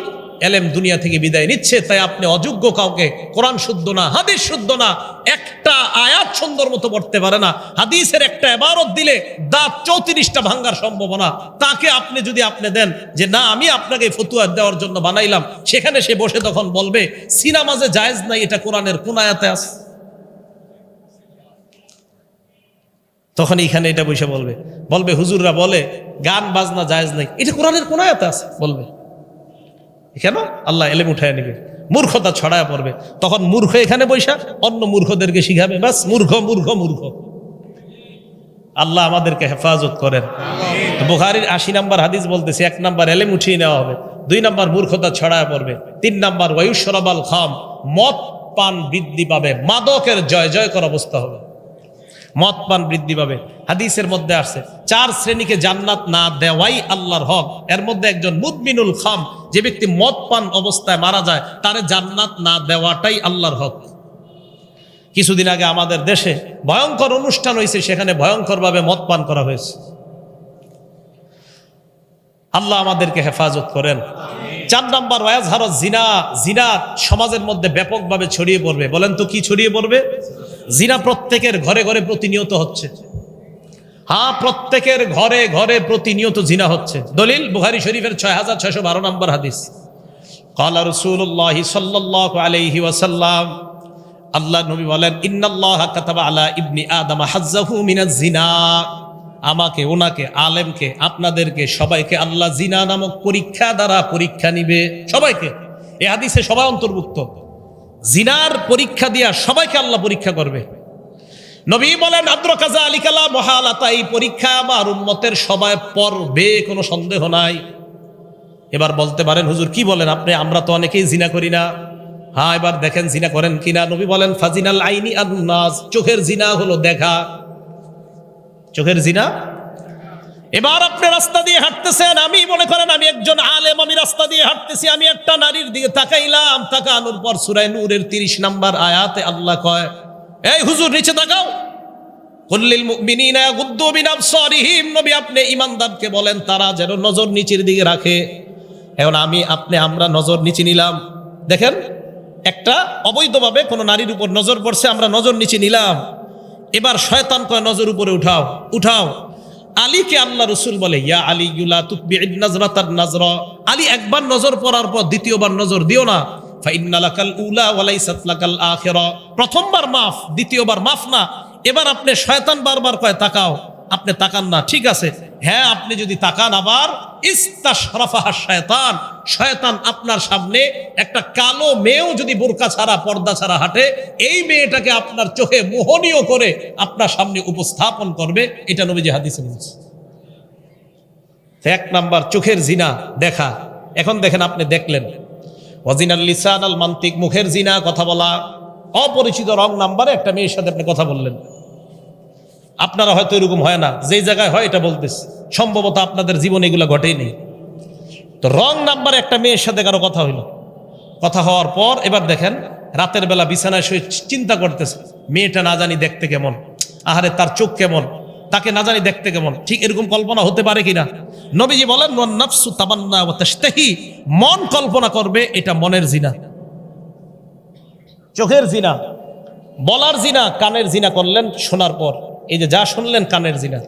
এলেম দুনিয়া থেকে বিদায় নিচ্ছে। তাই আপনি অযোগ্য কাউকে কোরআন শুদ্ধ না, হাদিস শুদ্ধ না, একটা আয়াত সুন্দর মতো পড়তে পারে না, হাদিসের একটা ইবারত দিলে দাঁত 34টা ভাঙ্গার সম্ভাবনা, তাকে আপনি যদি দেন যে না আমি আপনাকে ফতুয়া দেওয়ার জন্য বানাইলাম, সেখানে সে বসে তখন বলবে সিনামাজে জায়েজ নাই, এটা কোরআনের কোন আয়াতে আছে? তখন এইখানে এটা বসে বলবে হুজুররা বলে গান বাজনা জায়েজ নাই, এটা কোরআনের কোন আয়াতে আছে? বলবে কেন? আল্লাহ এলেম উঠায় নেবে, মূর্খতা ছড়ায় পড়বে, তখন মূর্খ এখানে বৈশা অন্য মূর্খদেরকে শিখাবে, বাস মূর্খ মূর্খ মূর্খ। আল্লাহ আমাদেরকে হেফাজত করেন। বুখারীর 80 নাম্বার হাদিস বলতেছে, 1 নাম্বার এলেম উঠিয়ে নেওয়া হবে, 2 নাম্বার মূর্খতা ছড়ায় পড়বে, 3 নাম্বার ওয়ায়ুশরাবাল খাম, মদ পান বৃদ্ধি পাবে, মাদকের জয় জয়কর অবস্থা হবে। মদ পান বৃদ্ধি পাবে। হাদিসের মধ্যে আসছে 4 শ্রেণীকে জান্নাত না দেওয়াই আল্লাহর হক। এর মধ্যে একজন মুদমিনুল খাম, যে ব্যক্তি মদ পান অবস্থায় মারা যায়, তারে জান্নাত না দেওয়াটাই আল্লাহর হক। কিছুদিন আগে আমাদের দেশে ভয়ঙ্কর অনুষ্ঠান হয়েছে, সেখানে ভয়ঙ্করভাবে মদ পান করা হয়েছে। আল্লাহ আমাদেরকে হেফাজত করেন। 4 নাম্বার ওয়াজহারত জিনা। জিনা সমাজের মধ্যে ব্যাপকভাবে ছড়িয়ে পড়বে। বলেন তো কি ছড়িয়ে পড়বে? জিনা প্রত্যেকের ঘরে ঘরে প্রতিনিয়ত হচ্ছে। হ্যাঁ, প্রত্যেকের ঘরে ঘরে প্রতিনিয়ত জিনা হচ্ছে। দলিল বুখারী শরীফের 6612 নম্বর হাদিস। ক্বালা রাসূলুল্লাহি সাল্লাল্লাহু আলাইহি ওয়াসাল্লাম, আল্লাহ নবী বলেন, ইন্নাল্লাহা কাতাবা আলা ইবনি আদম হাজ্জাহু মিনাজ জিনা। আমাকে, ওনাকে, আলেমকে, আপনাদেরকে সবাইকে আল্লাহ জিনা নামক পরীক্ষা দ্বারা পরীক্ষা নিবে। সবাইকে, এই হাদিসে সবাই অন্তর্ভুক্ত। জিনার পরীক্ষা দিয়া সবাইকে আল্লাহ পরীক্ষা করবে। নবী বলেন, আদ্রাকা যালিকা লা মুহালাতা, এই পরীক্ষা আমার উম্মতের সবাই পড়বে, কোনো সন্দেহ নাই। এবার বলতে পারেন, হুজুর কি বলেন আপনি? আমরা তো অনেকেই জিনা করি না। হ্যাঁ, এবার দেখেন জিনা করেন কিনা। নবী বলেন, ফাজিনাল আইনি আন-নাজ, চোখের জিনা হলো দেখা। চোখের জিনা। এবার আপনি রাস্তা দিয়ে হাঁটতেছেন, আমি মনে করেন আমি একজন আলেম, আমি রাস্তা দিয়ে হাঁটতেছি, আমি একটা নারীর দিকে তাকাইলাম। তাকানোর পর সূরা নূরের 30 নম্বর আয়াতে আল্লাহ কয়, এই হুজুর নিচে তাকাও। কুল্লিল মুমিনিনা ইয়াগুদ্দু মিন আবসারিহিম, নবী আপনি ঈমানদারকে বলেন তারা যেন নজর নিচের দিকে রাখে। এখন আমরা নজর নিচে নিলাম। দেখেন, একটা অবৈধভাবে কোনো নারীর উপর নজর পড়ছে, আমরা নজর নিচে নিলাম। এবার শয়তান কয় নজর উপরে উঠাও, উঠাও। আলীকে আল্লাহ রসুল বলে, ইয়া আলী লা তুকবি'ন নাজরাতান নাজরা, আলী একবার নজর পড়ার পর দ্বিতীয়বার নজর দিও না। ফাইন্না লাকাল উলা ওয়া লাইসাত লাকাল আখিরা, প্রথমবার মাফ, দ্বিতীয়বার মাফ না। এবার আপনি, শয়তান বারবার কয় তাকাও, আপনি তাকান না, ঠিক আছে। হ্যাঁ, আপনি যদি তাকান, আবার ইস্তাশরাফাহা শয়তান, শয়তান আপনার সামনে একটা কালো মেয়েও যদি বোরকা ছাড়া, পর্দা ছাড়া হাঁটে, এই মেয়েটাকে আপনার চোখে মোহনীয় করে আপনার সামনে উপস্থাপন করবে। এটা নবীজি হাদিসে বলছে। 1 নাম্বার চোখের জিনা দেখা। এখন দেখেন, আপনি দেখলেন ওয়াজিনাল লিসান আল মান্তিক, মুখের জিনা, কথা বলা। অপরিচিত রং নাম্বারে একটা মেয়ের সাথে আপনি কথা বললেন। আপনারা হয়তো এরকম হয় না, যেই জায়গায় হয় এটা বলতেছে, সম্ভবত আপনাদের জীবনে এগুলো ঘটেই নেই। তো রং নাম্বারে একটা মেয়ের সাথে কারো কথা হইল। কথা হওয়ার পর এবার দেখেন, রাতের বেলা বিছানায় শুয়ে চিন্তা করতেছে, মেয়েটা না জানি দেখতে কেমন, আহারে তার চোখ কেমন, তাকে না জানি দেখতে কেমন। ঠিক এরকম কল্পনা হতে পারে কিনা? নবীজি বলেন, ওয়ান নাফসু তামান্না ওয়া তাশতাহি, মন কল্পনা করবে, এটা মনের জিনা। চোখের জিনা, বলার জিনা, কানের জিনা করলেন শোনার পর, এই যে যা শুনলেন কানের জিনা।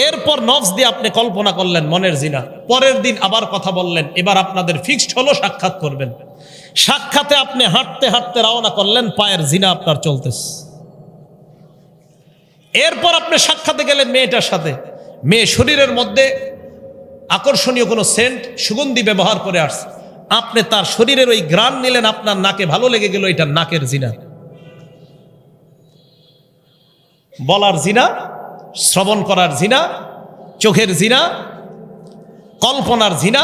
এরপর নফস দিয়ে আপনি কল্পনা করলেন, মনের জিনা। পরের দিন আবার কথা বললেন, এবার আপনাদের ফিক্সড হলো সাক্ষাৎ করবেন। সাক্ষাতে আপনি হাঁটতে হাঁটতে রওনা করলেন, পায়ের জিনা আপনার চলতেছে। এরপর আপনি সাক্ষাতে গেলেন মেয়েটার সাথে, মেয়ে শরীরের মধ্যে আকর্ষণীয় কোনো সেন্ট, সুগন্ধি ব্যবহার করে আসছে, আপনি তার শরীরের ওই ঘ্রাণ নিলেন, আপনার নাকে ভালো লেগে গেল, এটা নাকের জিনা। বলার জিনা, শ্রবণ করার জিনা, চোখের জিনা, কল্পনার জিনা।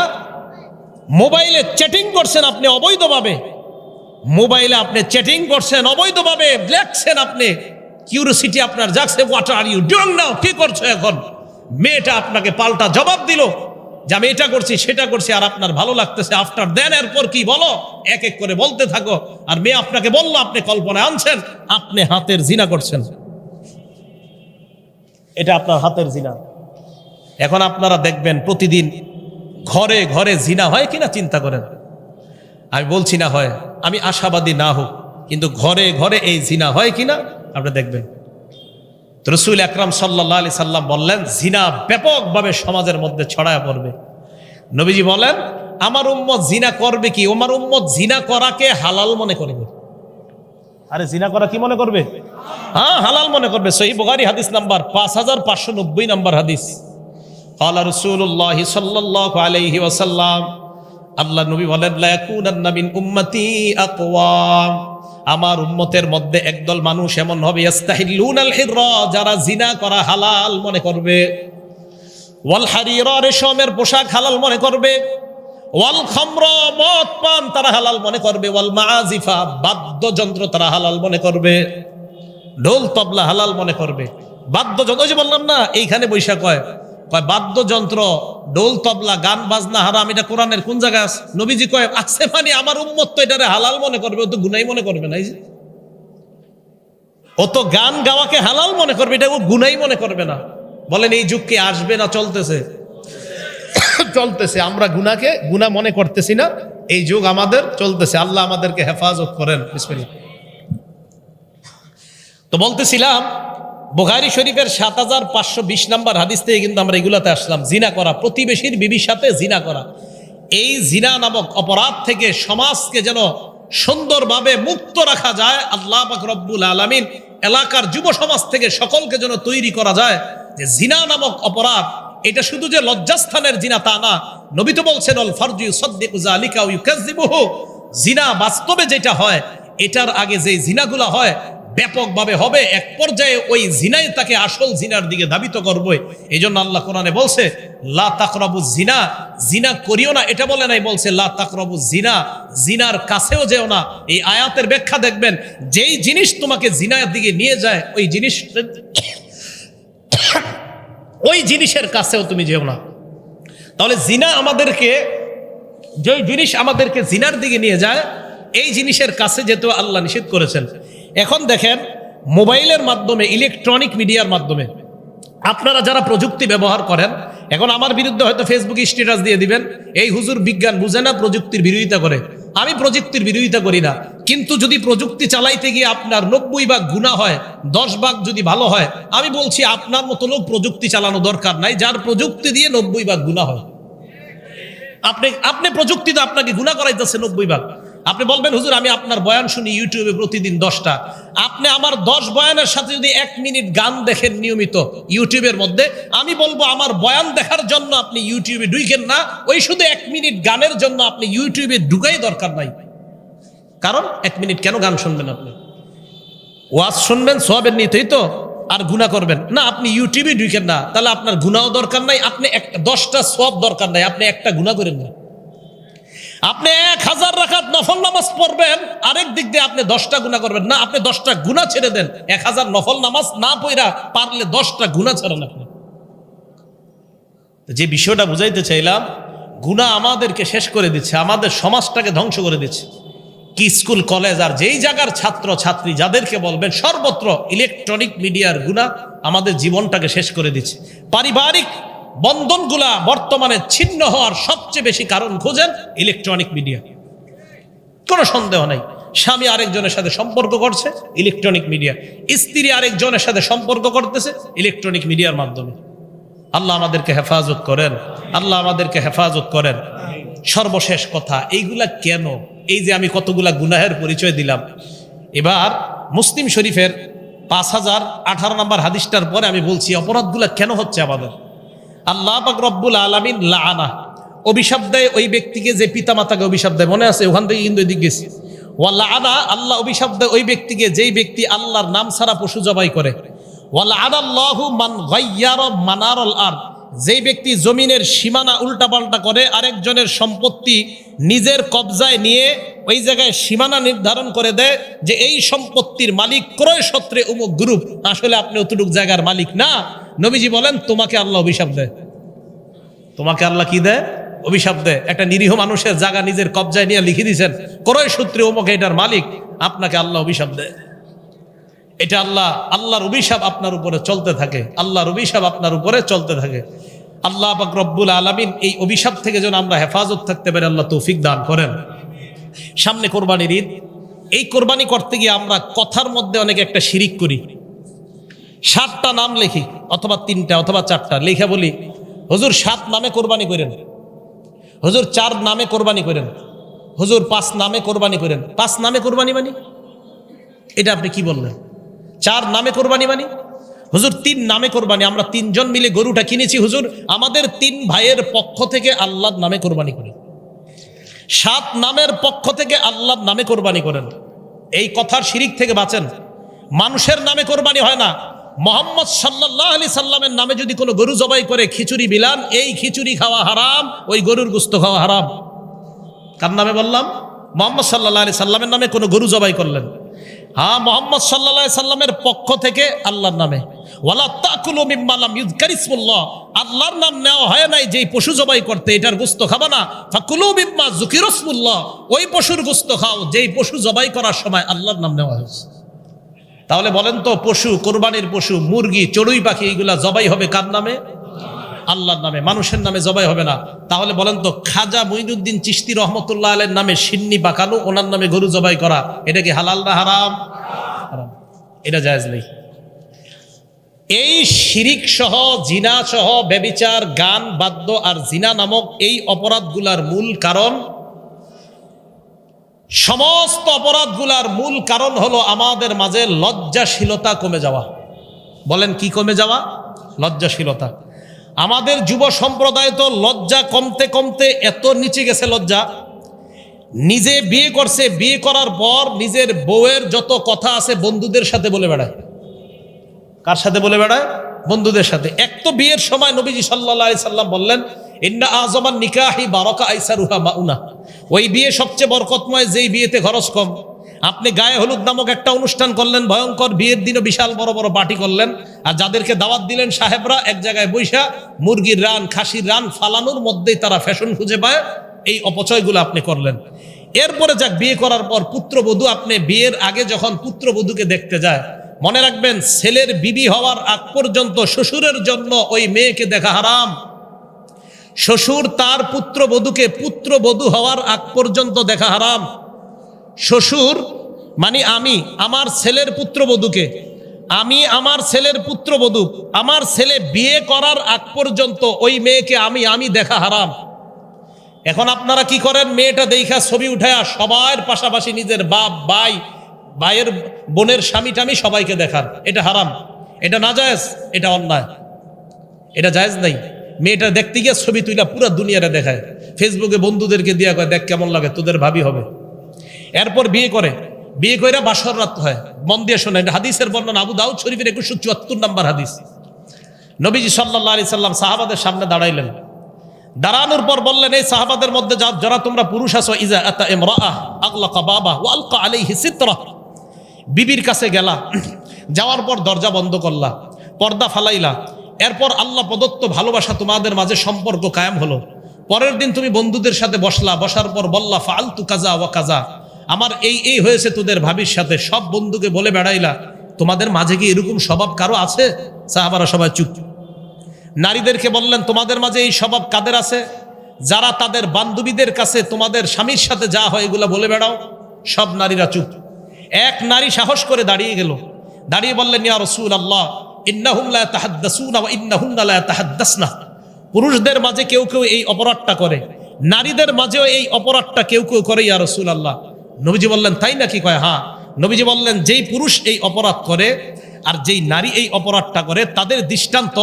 মোবাইলে চ্যাটিং করছেন আপনি অবৈধভাবে, মোবাইলে আপনি চ্যাটিং করছেন অবৈধভাবে, লেখছেন আপনি, কিউরিওসিটি আপনার জাগছে, what are you doing now, কি করছো এখন? মেয়েটা আপনাকে পাল্টা জবাব দিল যে আমি এটা করছি, সেটা করছি, আর আপনার ভালো লাগতেছে। আফটার দেন, এরপর কি বলো, এক এক করে বলতে থাকো। আর মেয়ে আপনাকে বললো, আপনি কল্পনায় আনছেন, আপনি হাতের জিনা করছেন, এটা আপনার হাতের জিনা। এখন আপনারা দেখবেন প্রতিদিন ঘরে ঘরে জিনা হয় কিনা চিন্তা করেন। আমি বলছি না হয়, আমি আশাবাদী না হোক, কিন্তু ঘরে ঘরে এই জিনা হয় কিনা আপনি দেখবেন। রাসূল আকরাম সাল্লাল্লাহু আলাইহি সাল্লাম বললেন, জিনা ব্যাপকভাবে সমাজের মধ্যে ছড়ায় পড়বে। নবীজি বলেন, আমার উম্মত জিনা করবে কি? আমার উম্মত জিনা করাকে হালাল মনে করবে। আরে জিনা করা কি মনে করবে? হ্যাঁ, হালাল মনে করবে। সহিহ বুখারী হাদিস নাম্বার 5590 নম্বর হাদিস। ক্বালা রাসূলুল্লাহ সাল্লাল্লাহু আলাইহি ওয়াসাল্লাম, আল্লাহ নবী বলেন, লা ইয়াকুনান্না মিন উম্মতি আকওয়াম, আমার উম্মতের মধ্যে একদল মানুষ এমন হবে, ইস্তাহিল্লুনাল হিররা, যারা জিনা করা হালাল মনে করবে, ওয়াল হারিরা, রেশমের পোশাক হালাল মনে করবে, ওয়াল খামরা, মদ পান তারা হালাল মনে করবে, ওয়াল মাআজিফা, বাদ্যযন্ত্র তারা হালাল মনে করবে। ঢোল তবলা হালাল মনে করবে, বাদ্যযন্ত্র, ওই যে বললাম না এইখানে বৈশা কয় বাদ্যযন্ত্র ঢোল তবলা গান বাজনা হারাম, এটা কোরআনের কোন জায়গায় আছে? নবীজি কয় আছে, মানে আমার উম্মত তো এটারে হালাল মনে করবে, ও তো গুনাই মনে করবে না। এই যে ও তো গান গাওয়াকে হালাল মনে করবে, এটা ও গুনাই মনে করবে না। বলেন এই যুগ কি আসবে না চলতেছে? চলতেছে। আমরা গুনাকে গুনাহ মনে করতেছি না, এই যুগ আমাদের চলতেছে। আল্লাহ আমাদেরকে হেফাজত করেন। বিসমিল্লাহ। তো বলতেছিলাম বুখারী শরীফের ৭৫২০ নম্বর হাদিস থেকে কিন্তু আমরা এগুলাতে আসলাম। জিনা করা, প্রতিবেশীর বিবির সাথে জিনা করা, এই জিনা নামক অপরাধ থেকে সমাজকে যেন সুন্দরভাবে মুক্ত রাখা যায়, আল্লাহ পাক রব্বুল আলামিন এলাকার যুব সমাজ থেকে সকলকে যেন তৈরি করা যায় যে জিনা নামক অপরাধ এটা শুধু যে লজ্জাস্থানের জিনা তা না। নবী তো বলছেন আল ফারজু ইউসাদ্দিকু যালিকা ওয়া ইউকাযযিবুহু, জিনা বাস্তবে যেটা হয় এটার আগে যে জিনাগুলো হয় ব্যাপকভাবে হবে, এক পর্যায়ে ওই জিনাই তাকে আসল জিনার দিকে ধাবিত করবে। এই জন্য আল্লাহ কোরআনে বলছে লা তাকরাবু জিনা, জিনা করিও না, এটা বলে নাই, বলছে লা তাকরাবু জিনা, জিনার কাছেও যেও না। এই আয়াতের ব্যাখ্যা দেখবেন, যেই জিনিস তোমাকে জিনার দিকে নিয়ে যায় ওই জিনিসের কাছেও তুমি যেও না। তাহলে জিনা আমাদেরকে, যেই জিনিস আমাদেরকে জিনার দিকে নিয়ে যায় এই জিনিসের কাছে যেতে আল্লাহ নিষেধ করেছেন। এখন দেখেন মোবাইলের মাধ্যমে, ইলেকট্রনিক মিডিয়ার মাধ্যমে আপনারা যারা প্রযুক্তি ব্যবহার করেন, এখন আমার বিরুদ্ধে হয়তো ফেসবুকে স্ট্যাটাস দিয়ে দিবেন এই হুজুর বিজ্ঞান বুঝে না, প্রযুক্তির বিরোধিতা করে। আমি প্রযুক্তির বিরোধিতা করি না, কিন্তু যদি প্রযুক্তি চালাইতে গিয়ে আপনার ৯০ ভাগ গুনাহ হয়, ১০ ভাগ যদি ভালো হয়, আমি বলছি আপনার মতো লোক প্রযুক্তি চালানো দরকার নাই, যার প্রযুক্তি দিয়ে ৯০ ভাগ গুনাহ হয়। আপনি প্রযুক্তি তো আপনাকে গুনাহ করাইতেছে ৯০ ভাগ। আপনি বলবেন হুজুর আমি আপনার বয়ান শুনি ইউটিউবে প্রতিদিন ১০টা, আপনি আমার ১০ বয়ানের সাথে যদি ১ মিনিট গান দেখেন নিয়মিত ইউটিউবের মধ্যে, আমি বলবো আমার বয়ান দেখার জন্য আপনি ইউটিউবে ঢুকেন না, ওই শুধু ১ মিনিট গানের জন্য আপনি ইউটিউবে ঢুকাই দরকার নাই। কারণ ১ মিনিট কেন গান শুনবেন? আপনি ওয়াজ শুনবেন সওয়াবের নিতেই তো, আর গুনাহ করবেন না। আপনি ইউটিউবে ঢুকেন না, তাহলে আপনার গুনাহও দরকার নাই, আপনি ১০টা সওয়াব দরকার নাই, আপনি একটা গুনাহ করেন না। আপনি ১০০০ রাকাত নফল নামাজ পড়বেন, আরেক দিক দিয়ে আপনি ১০টা গুনাহ করবেন না, আপনি ১০টা গুনাহ ছেড়ে দেন। ১০০০ নফল নামাজ না পড়া পারলে 10টা গুনাহ ছাড়েন আপনি। যে বিষয়টা বুঝাইতে চাইলাম, গুনাহ আমাদেরকে শেষ করে দিচ্ছে, আমাদের সমাজটাকে ধ্বংস করে দিচ্ছে। কি স্কুল কলেজ আর যেই জায়গার ছাত্র ছাত্রী যাদেরকে বলবেন সর্বত্র ইলেকট্রনিক মিডিয়ার গুনাহ আমাদের জীবনটাকে শেষ করে দিচ্ছে। পারিবারিক বন্ধনগুলা বর্তমানে ছিন্ন হওয়ার সবচেয়ে বেশি কারণ খোঁজেন ইলেকট্রনিক মিডিয়া, কোনো সন্দেহ নাই। স্বামী আরেকজনের সাথে সম্পর্ক করছে ইলেকট্রনিক মিডিয়া, স্ত্রী আরেকজনের সাথে সম্পর্ক করতেছে ইলেকট্রনিক মিডিয়ার মাধ্যমে। আল্লাহ আমাদেরকে হেফাজত করেন, আল্লাহ আমাদেরকে হেফাজত করেন। সর্বশেষ কথা, এইগুলা কেন? এই যে আমি কতগুলা গুনাহের পরিচয় দিলাম, এবার মুসলিম শরীফের ৫০১৮ নম্বর হাদিসটার পরে আমি বলছি অপরাধগুলা কেন হচ্ছে আমাদের। আল্লাহ পাক রব্বুল আলামিন লাআনা, অভিশাপ দেয় ওই ব্যক্তিকে যে পিতামাতাকে অভিশাপ দেয়, মনে আছে? ওখান থেকে কিন্তু এদিক গেছি। ওয়া লাআনা, আল্লাহ অভিশাপ দেয় ওই ব্যক্তিকে যেই ব্যক্তি আল্লাহর নাম ছাড়া পশু জবাই করে। ওয়া লাআনাল্লাহু মান গায়্যারা মানারাল আরদ, যেই ব্যক্তি জমিনের সীমানা উল্টাপাল্টা করে, আরেকজনের সম্পত্তি নিজের কবজায় নিয়ে ওই জায়গায় সীমানা নির্ধারণ করে দেয় যে এই সম্পত্তির মালিক ক্রয় সূত্রে অমুক গ্রুপ, আসলে আপনি অতটুক জায়গার মালিক না। নবীজি বলেন তোমাকে আল্লাহ অভিশাপ দেয়। তোমাকে আল্লাহ কি দেয়? অভিশাপ দেয়। একটা নিরীহ মানুষের জায়গা নিজের কবজায় নিয়ে লিখে দিয়েছেন ক্রয় সূত্রে অমুক এটার মালিক, আপনাকে আল্লাহ অভিশাপ দেয়। এটা আল্লাহর অভিশাপ আপনার উপরে চলতে থাকে, আল্লাহর অভিশাপ আপনার উপরে চলতে থাকে। আল্লাহ পাক রব্বুল আলামিন এই অভিশাপ থেকে যেন আমরা হেফাজত থাকতে পারি, আল্লাহ তৌফিক দান করেন। সামনে কোরবানির ঈদ, এই কোরবানি করতে গিয়ে আমরা কথার মধ্যে অনেক একটা শিরিক করি। 7টা নাম লিখি, অথবা 3টা অথবা 4টা লিখে বলি হুজুর 7 নামে কোরবানি করেন, হুজুর 4 নামে কোরবানি করেন, হুজুর 5 নামে কোরবানি করেন। 5 নামে কোরবানি মানি, এটা আপনি কি বললেন? 4 নামে কোরবানি মানি, হুজুর 3 নামে কোরবানি, আমরা 3 জন মিলে গরুটা কিনেছি, হুজুর আমাদের 3 ভাইয়ের পক্ষ থেকে আল্লাহর নামে কোরবানি করি। 7 নামের পক্ষ থেকে আল্লাহর নামে কোরবানি করেন। এই কথার শিরিক থেকে বাঁচেন। মানুষের নামে কোরবানি হয় না। মুহাম্মদ সাল্লাল্লাহু আলাইহি সাল্লামের নামে যদি কোনো গরু জবাই করে খিচুড়ি বিলান, এই খিচুড়ি খাওয়া হারাম, ওই গরুর গোশত খাওয়া হারাম। কার নামে বললাম? মুহাম্মদ সাল্লাল্লাহু আলাইহি সাল্লামের নামে কোনো গরু জবাই করলেন, হ্যাঁ, মুহাম্মদ সাল্লাল্লাহু আলাইহি সাল্লামের পক্ষ থেকে আল্লাহর নামে। ওয়ালা তাকুলু মিম্মা লাম ইযকার ইসমুল্লাহ, আল্লাহর নাম নেওয়া হয় নাই যেই পশু জবাই করতে, এটার গোশত খাবা না। ফাকুলু মিম্মা যুকির ইসমুল্লাহ, ওই পশুর গোশত খাও যেই পশু জবাই করার সময় আল্লাহর নাম নেওয়া হয়েছে। তাহলে বলেন তো, পশু, কোরবানির পশু, মুরগি, চড়ুই পাখি, এগুলা জবাই হবে কার নামে? আল্লাহর নামে, মানুষের নামে জবাই হবে না। তাহলে বলেন তো, খাজা মুঈনুদ্দিন চিশতি রহমতুল্লাহ আলাইহির নামে সিন্নি পাকানো, ওনার নামে গরু জবাই করা, এটা কি হালাল না হারাম? হারাম, এটা জায়েজ নেই। এই শিরিক সহ, জিনা সহ, ব্যভিচার, গান, বাদ্য আর জিনা নামক এই অপরাধগুলার মূল কারণ, সমস্ত অপরাধগুলার মূল কারণ হলো আমাদের মাঝে লজ্জাশীলতা কমে যাওয়া। বলেন কি কমে যাওয়া? লজ্জাশীলতা। আমাদের যুব সম্প্রদায় তো লজ্জা কমতে কমতে এত নিচে গেছে, লজ্জা, নিজে বিয়ে করছে, বিয়ে করার পর নিজের বউয়ের যত কথা আছে বন্ধুদের সাথে বলে বেড়ায়। কার সাথে বলে বেড়ায়? বন্ধুদের সাথে। এক তো বিয়ের সময় নবীজি সাল্লাল্লাহু আলাইহি সাল্লাম বললেন, ইন্না আযমান নিকাহি বারাকা আইসারুহা মাউনা, ওই বিয়ে সবচেয়ে বরকতময় যেই বিয়েতে খরচ কম। আপনি গায়ে হলুদ নামক একটা অনুষ্ঠান করলেন, ভয়ঙ্কর, বিয়ের দিনও বিশাল বড় বড় পার্টি করলেন, আর যাদেরকে দাওয়াত দিলেন সাহেবরা এক জায়গায় বৈশা মুরগির রান, খাসির রান ফালানোর মধ্যেই তারা ফ্যাশন খুঁজে পায়, এই অপচয়গুলো আপনি করলেন। এরপরে যাক, বিয়ে করার পর পুত্রবধূ, আপনি বিয়ের আগে যখন পুত্রবধূকে দেখতে যায়, মনে রাখবেন ছেলের বিবি হওয়ার আগ পর্যন্ত শ্বশুরের জন্য ওই মেয়েকে দেখা হারাম। শ্বশুর তার পুত্রবধূকে পুত্রবধূ হওয়ার আগ পর্যন্ত দেখা হারাম। শ্বশুর মানে আমি আমার ছেলের পুত্রবধূকে, আমি আমার ছেলের পুত্রবধূ, আমার ছেলে বিয়ে করার আগ পর্যন্ত ওই মেয়েকে আমি দেখা হারাম। এখন আপনারা কি করেন? মেয়েটা দেখা ছবি উঠায়া সবার পাশাপাশি নিজের বাপ, ভাই, ভাইয়ের বোনের স্বামী টামি সবাইকে দেখান। এটা হারাম, এটা নাজায়েজ, এটা অন্যায়, এটা জায়েজ নাই। মেয়েটা দেখতে গিয়ে ছবি তুইলা পুরো দুনিয়ারে দেখায়, ফেসবুকে বন্ধুদেরকে দিয়া কয়, দেখ কেমন লাগে, তোদের ভাবি হবে। এরপর বিয়ে করে, বিয়ে কইরা বাসর রাত হয়। মন দিয়ে শোনেন, হাদিসের বর্ণনা আবু দাউদ শরীফের 2174 নম্বর হাদিস। নবীজি সাল্লাল্লাহু আলাইহি সাল্লাম সাহাবাদের সামনে দাঁড়াইলেন, দাঁড়ানোর পর বললেন, এই সাহাবাদের মধ্যে যারা তোমরা পুরুষ আছো, ইজা আতা ইমরাআহ আগলাকা বাবা ওয়া আলকা আলাইহি সিতরা, বিবির কাছে গেলা, যাওয়ার পর দরজা বন্ধ করলা, পর্দা ফালাইলা, এরপর আল্লাহ প্রদত্ত ভালোবাসা তোমাদের মাঝে সম্পর্ক কায়েম হলো। পরের দিন তুমি বন্ধুদের সাথে বসলা, বসার পর বললা, ফাআলতু কাজা ওয়া কাজা, আমার এই হয়েছে তোদের ভাবির সাথে, সব বন্ধুকে বলে বেড়াইলা। তোমাদের মাঝে কি এরকম স্বভাব কারো আছে? সাহাবারা সবাই চুপ। নারীদেরকে বললেন, তোমাদের মাঝে এই স্বভাব কাদের আছে? যারা তাদের বান্ধবীদের কাছে তোমাদের স্বামীর সাথে যা হয় এগুলা বলে বেড়াও। সব নারীরা চুপ। এক নারী সাহস করে দাঁড়িয়ে গেল, দাঁড়িয়ে বললেন, ইয়া রাসূলুল্লাহ, ইন্নাহুম লা তাহাদ্দাসুনা ওয়া ইন্নাহুন্না লা তাহাদ্দাসনা, পুরুষদের মাঝে কেউ কেউ এই অপরাধটা করে, নারীদের মাঝেও এই অপরাধটা কেউ কেউ করে ইয়া রাসূলুল্লাহ। নবীজি বললেন, তাই নাকি? কয় হ্যাঁ। নবীজি বললেন, যেই পুরুষ এই অপরাধ করে আর যেই নারী এই অপরাধটা করে, তাদের দৃষ্টান্ত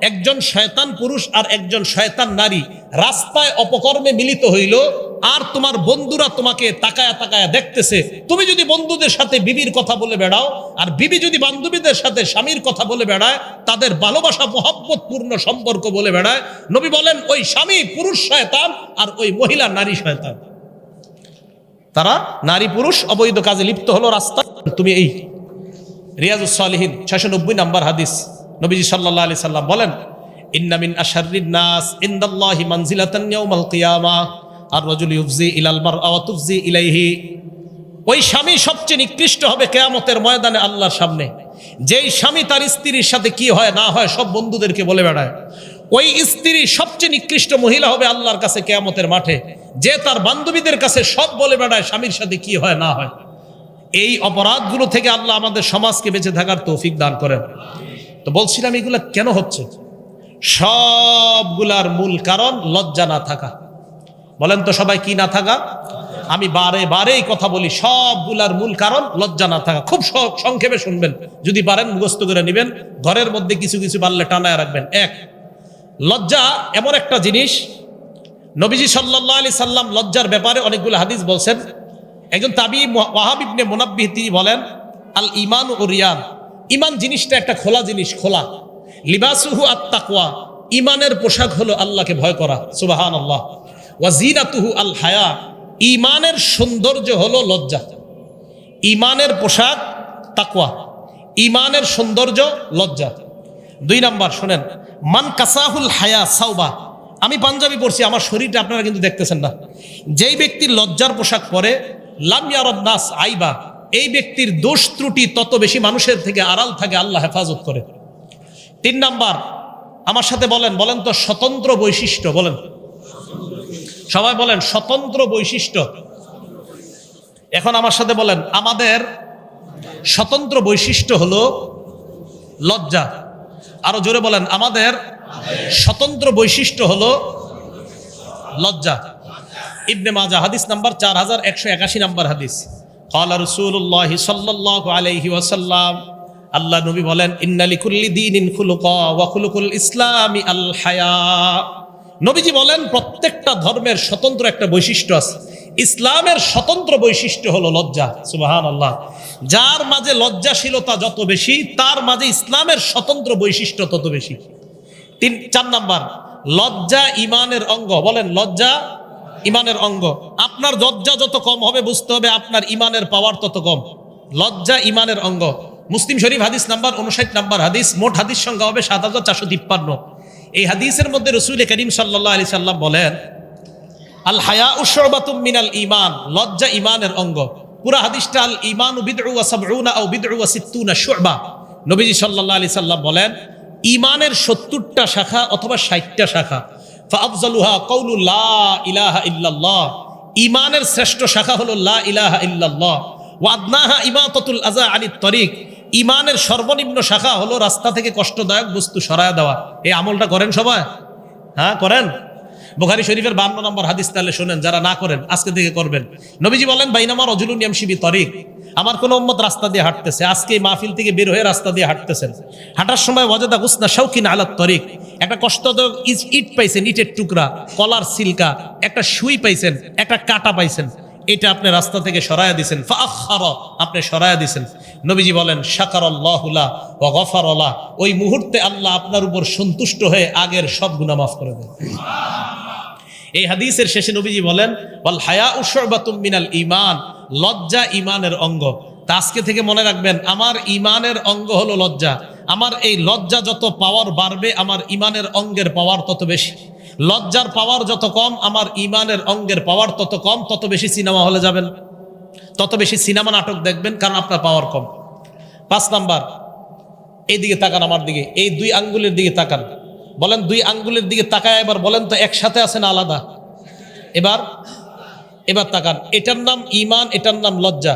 একজন শয়তান পুরুষ আর একজন শয়তান নারী রাস্তায় অপকর্মে মিলিত হইল, আর তোমার বন্ধুরা তোমাকে তাকায়া তাকায়া দেখতেছে। তুমি যদি বন্ধুদের সাথে বিবির কথা বলে বেড়াও, আর বিবি যদি বান্ধবীদের সাথে স্বামীর কথা বলে বেড়ায়, তাদের ভালোবাসা মহব্বত পূর্ণ সম্পর্ক বলে বেড়ায়, নবী বলেন ওই স্বামী পুরুষ শয়তান আর ওই মহিলা নারী শয়তান। তারা নারী পুরুষ অবৈধ কাজে লিপ্ত হলো রাস্তা। তুমি এই রিয়াজুস সালিহিন 690 নম্বর হাদিস, নবীজি সাল্লাল্লাহু আলাইহি সাল্লাম বলেন, ইন্না মিন আশাররিন নাস ইনদাল্লাহি মানজিলাতান ইয়াউমাল কিয়ামাহ আর-রাজুলু ইউফজি ইলাল মারআ ওয়া তুফজি ইলাইহি, ওই স্বামী সবচেয়ে নিকৃষ্ট হবে কিয়ামতের ময়দানে আল্লাহর সামনে, যেই স্বামী তার স্ত্রীর সাথে কি হয় না হয় সব বন্ধুদেরকে বলে বেড়ায়। ওই স্ত্রী সবচেয়ে নিকৃষ্ট মহিলা হবে আল্লাহর কাছে কিয়ামতের মাঠে, যে তার বান্ধবীদের কাছে সব বলে বেড়ায় স্বামীর সাথে কি হয় না হয়। এই অপরাধগুলো থেকে আল্লাহ আমাদের সমাজকে বেঁচে থাকার তৌফিক দান করেন। তো বলছিলাম, এগুলা কেন হচ্ছে? সবগুলার মূল কারণ লজ্জা না থাকা। বলেন তো সবাই, কি না থাকা? আমি বারে বারে এই কথা বলি, সবগুলার মূল কারণ লজ্জা না থাকা। খুব সংক্ষেপে শুনবেন, যদি পারেন মুখস্থ করে নেবেন, ঘরের মধ্যে কিছু কিছু পারলে টানায় রাখবেন। এক, লজ্জা এমন একটা জিনিস, নবীজি সাল্লাল্লাহু আলাইহি সাল্লাম লজ্জার ব্যাপারে অনেকগুলো হাদিস বলছেন। একজন তাবী ওয়াহাব ইবনে মুনাব্বিহ তিনি বলেন, আল ঈমানু উরিয়ান, ঈমান জিনিসটা একটা খোলা জিনিস, খোলা। লিবাসুহু আত-তাকওয়া, ঈমানের পোশাক হলো আল্লাহকে ভয় করা, সুবহানাল্লাহ। ওয়া জিনাতুহু আল হায়া, ঈমানের সৌন্দর্য হলো লজ্জা। ইমানের পোশাক তাকওয়া, ইমানের সৌন্দর্য লজ্জা। 2 নাম্বার শোনেন, মান কাসাহুল হায়া সাওবা। আমি পাঞ্জাবি পরছি, আমার শরীরটা আপনারা কিন্তু দেখতেছেন না। যেই ব্যক্তির লজ্জার পোশাক পরে, লাম ইয়ারান নাস আইবা, এই ব্যক্তির দোষ ত্রুটি তত বেশি মানুষের থেকে আড়াল থাকে, আল্লাহ হেফাজত করে। 3 নাম্বার, আমার সাথে বলেন তো, স্বতন্ত্র বৈশিষ্ট্য। বলেন সবাই, বলেন স্বতন্ত্র বৈশিষ্ট্য। এখন আমার সাথে বলেন, আমাদের স্বতন্ত্র বৈশিষ্ট্য হলো লজ্জা। আরো জোরে বলেন, আমাদের স্বতন্ত্র বৈশিষ্ট্য হলো লজ্জা। ইবনে মাজাহ হাদিস নাম্বার 4181 নাম্বার হাদিস। ক্বালা রাসূলুল্লাহ সাল্লাল্লাহু আলাইহি ওয়াসাল্লাম, আল্লাহ নবী বলেন, ইন্না লিকুল্লি দীনিন খুলুকা ওয়া খুলুকুল ইসলামি আল হায়া। নবীজি বলেন, প্রত্যেকটা ধর্মের স্বতন্ত্র একটা বৈশিষ্ট্য আছে। ইসলামের স্বতন্ত্র বৈশিষ্ট্য হলো লজ্জা। সুবহানাল্লাহ। যার মাঝে লজ্জাশীলতা যত বেশি, তার মাঝে ইসলামের স্বতন্ত্র বৈশিষ্ট্য তত বেশি। 4 নাম্বার, লজ্জা ইমানের অঙ্গ। বলেন, লজ্জা ইমানের অঙ্গ। আপনার লজ্জা যত কম হবে, বুঝতে হবে আপনার ইমানের পাওয়ার তত কম। লজ্জা ইমানের অঙ্গ। মুসলিম শরীফ হাদিস নাম্বার 59 নাম্বার হাদিস। মোট হাদিস সংখ্যা হবে 7453। এই হাদিসের মধ্যে রাসূল করিম সাল্লাল্লাহু আলাইহি সাল্লাম বলেন, আল হায়াউ শুবাতুম মিনাল ঈমান, লজ্জা ঈমানের অঙ্গ। পুরা হাদিসটা আল ঈমানু বিদউ ওয়া সাবউনা আও বিদউ ওয়া সিত্তুনা শুবা। নবীজি সাল্লাল্লাহু আলাইহি সাল্লাম বলেন, ঈমানের 70টা শাখা অথবা 60টা শাখা। ফাআফজালুহা কাউলু লা ইলাহা ইল্লাল্লাহ, ঈমানের শ্রেষ্ঠ শাখা হলো লা ইলাহা ইল্লাল্লাহ। ওয়া আদনাহা ইমাতাতুল আযা আনিত তরিক, ঈমানের সর্বনিম্ন শাখা হলো রাস্তা থেকে কষ্টদায়ক বস্তু সরায় দেওয়া। এই আমলটা করেন সবাই? হ্যাঁ, করেন। বুখারী শরীফের 52 নম্বর হাদিস, তাহলে শুনেন, যারা না করেন আজকে থেকে করবেন। নবীজি বলেন, বাইনামা রাজুলুন ইয়ামশি বিতরিক, আমার কোন উম্মত রাস্তা দিয়ে হাঁটতেছে, আজকে এই মাহফিল থেকে বের হয়ে রাস্তা দিয়ে হাঁটতেছেন। হাঁটার সময় ওয়াজাদা গুসনা শাওকিন আলা তরিক, একটা কষ্টদায়ক ইট পাইছেন, ইটের টুকরা, কলার সিলকা, একটা সুই পাইছেন, একটা কাঁটা পাইছেন, এটা আপনি রাস্তা থেকে সরায়া দিয়েছেন। ফাআখারা, আপনি সরায়া দিয়েছেন। নবীজি বলেন, শাকারাল্লাহু লা ওয়া গফারা লা, ওই মুহূর্তে আল্লাহ আপনার উপর সন্তুষ্ট হয়ে আগের সব গুনাহ মাফ করে দেন। এই হাদিসের শেষে নবীজি বলেন, ওয়াল হায়াউ শুবাতুম মিনাল ঈমান, লজ্জা ঈমানের অঙ্গ। তা আজকে থেকে মনে রাখবেন, আমার ঈমানের অঙ্গ হলো লজ্জা। আমার এই লজ্জা যত পাওয়ার বাড়বে, আমার ঈমানের অঙ্গের পাওয়ার তত বেশি। লজ্জার পাওয়ার যত কম, আমার ঈমানের অঙ্গের পাওয়ার তত কম। তত বেশি সিনেমা হলে যাবেন, তত বেশি সিনেমা নাটক দেখবেন, কারণ আপনার পাওয়ার কম। 5 নাম্বার, এই দিকে তাকান, আমার দিকে, এই 2 আঙ্গুলের দিকে তাকান। বলেন, 2 আঙ্গুলের দিকে তাকায় এবার বলেন তো, একসাথে আছে না আলাদা? এবার তাকান। এটার নাম ঈমান, এটার নাম লজ্জা।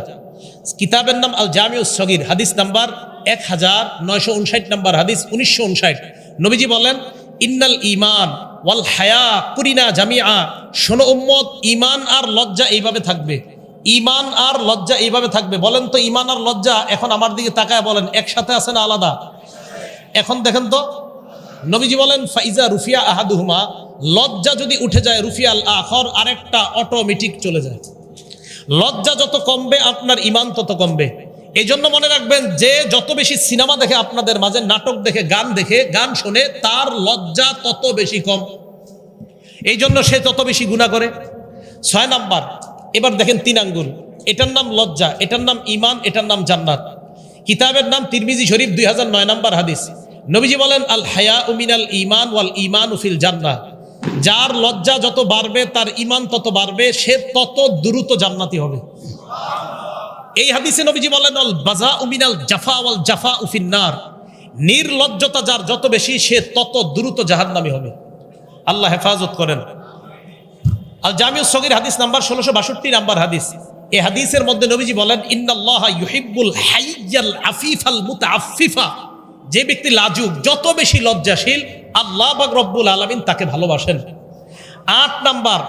কিতাবের নাম আল জামিউস সগীর, হাদিস নাম্বার 1959 নাম্বার হাদিস, 1959। নবীজি বলেন, ইন্নাল ঈমান ওয়াল হায়া কুরিনা জামিআ, শোনো উম্মত, ঈমান আর লজ্জা এইভাবে থাকবে। ঈমান আর লজ্জা এইভাবে থাকবে। বলেন তো, ঈমান আর লজ্জা এখন আমার দিকে তাকায় বলেন, একসাথে আছে না আলাদা? এখন দেখেন তো, নবীজি বলেন, ফাইজা রুফিয়া আহাদুহুমা, লজ্জা যদি উঠে যায়, রুফিয়াল আখর, আরেকটা অটোমেটিক চলে যায়। লজ্জা যত কমবে, আপনার ঈমান তত কমবে। এই জন্য মনে রাখবেন, যে যত বেশি সিনেমা দেখে আপনাদের মাঝে, নাটক দেখে, গান শোনে, তার লজ্জা তত বেশি কম। এই জন্য সে তত বেশি গুনাহ করে। 6 নাম্বার, এবার দেখেন 3 আঙ্গুল, এটার নাম লজ্জা, এটার নাম ঈমান, এটার নাম জান্নাত। কিতাবের নাম তিরমিজি শরীফ, 2009 নাম্বার হাদিস। নবীজি বলেন, আল হায়াউ মিনাল ঈমান ওয়াল ঈমানু ফিল জান্নাহ, যার লজ্জা যত বাড়বে, তার ঈমান তত বাড়বে, সে তত দ্রুত জান্নাতি হবে। এই হাদিসে নবীজি বলেন, আল বাযাউ মিনাল জাফা ওয়াল জাফাউ ফিন নার, নির্লজ্জতা যার যত বেশি, সে তত দ্রুত জাহান্নামী হবে। আল্লাহ হেফাজত করেন। আল জামিউস সগীর হাদিস নাম্বার 1662 নাম্বার হাদিস। এই হাদিসের মধ্যে নবীজি বলেন, ইন্নাল্লাহা ইউহিব্বুল হাইয়াল আফিফাল মুতাআফফিফা, যে ব্যক্তি লাজুক, যত বেশি লজ্জাশীল, আল্লাহ পাক রব্বুল আলামিন তাকে ভালোবাসেন। 8 নাম্বার,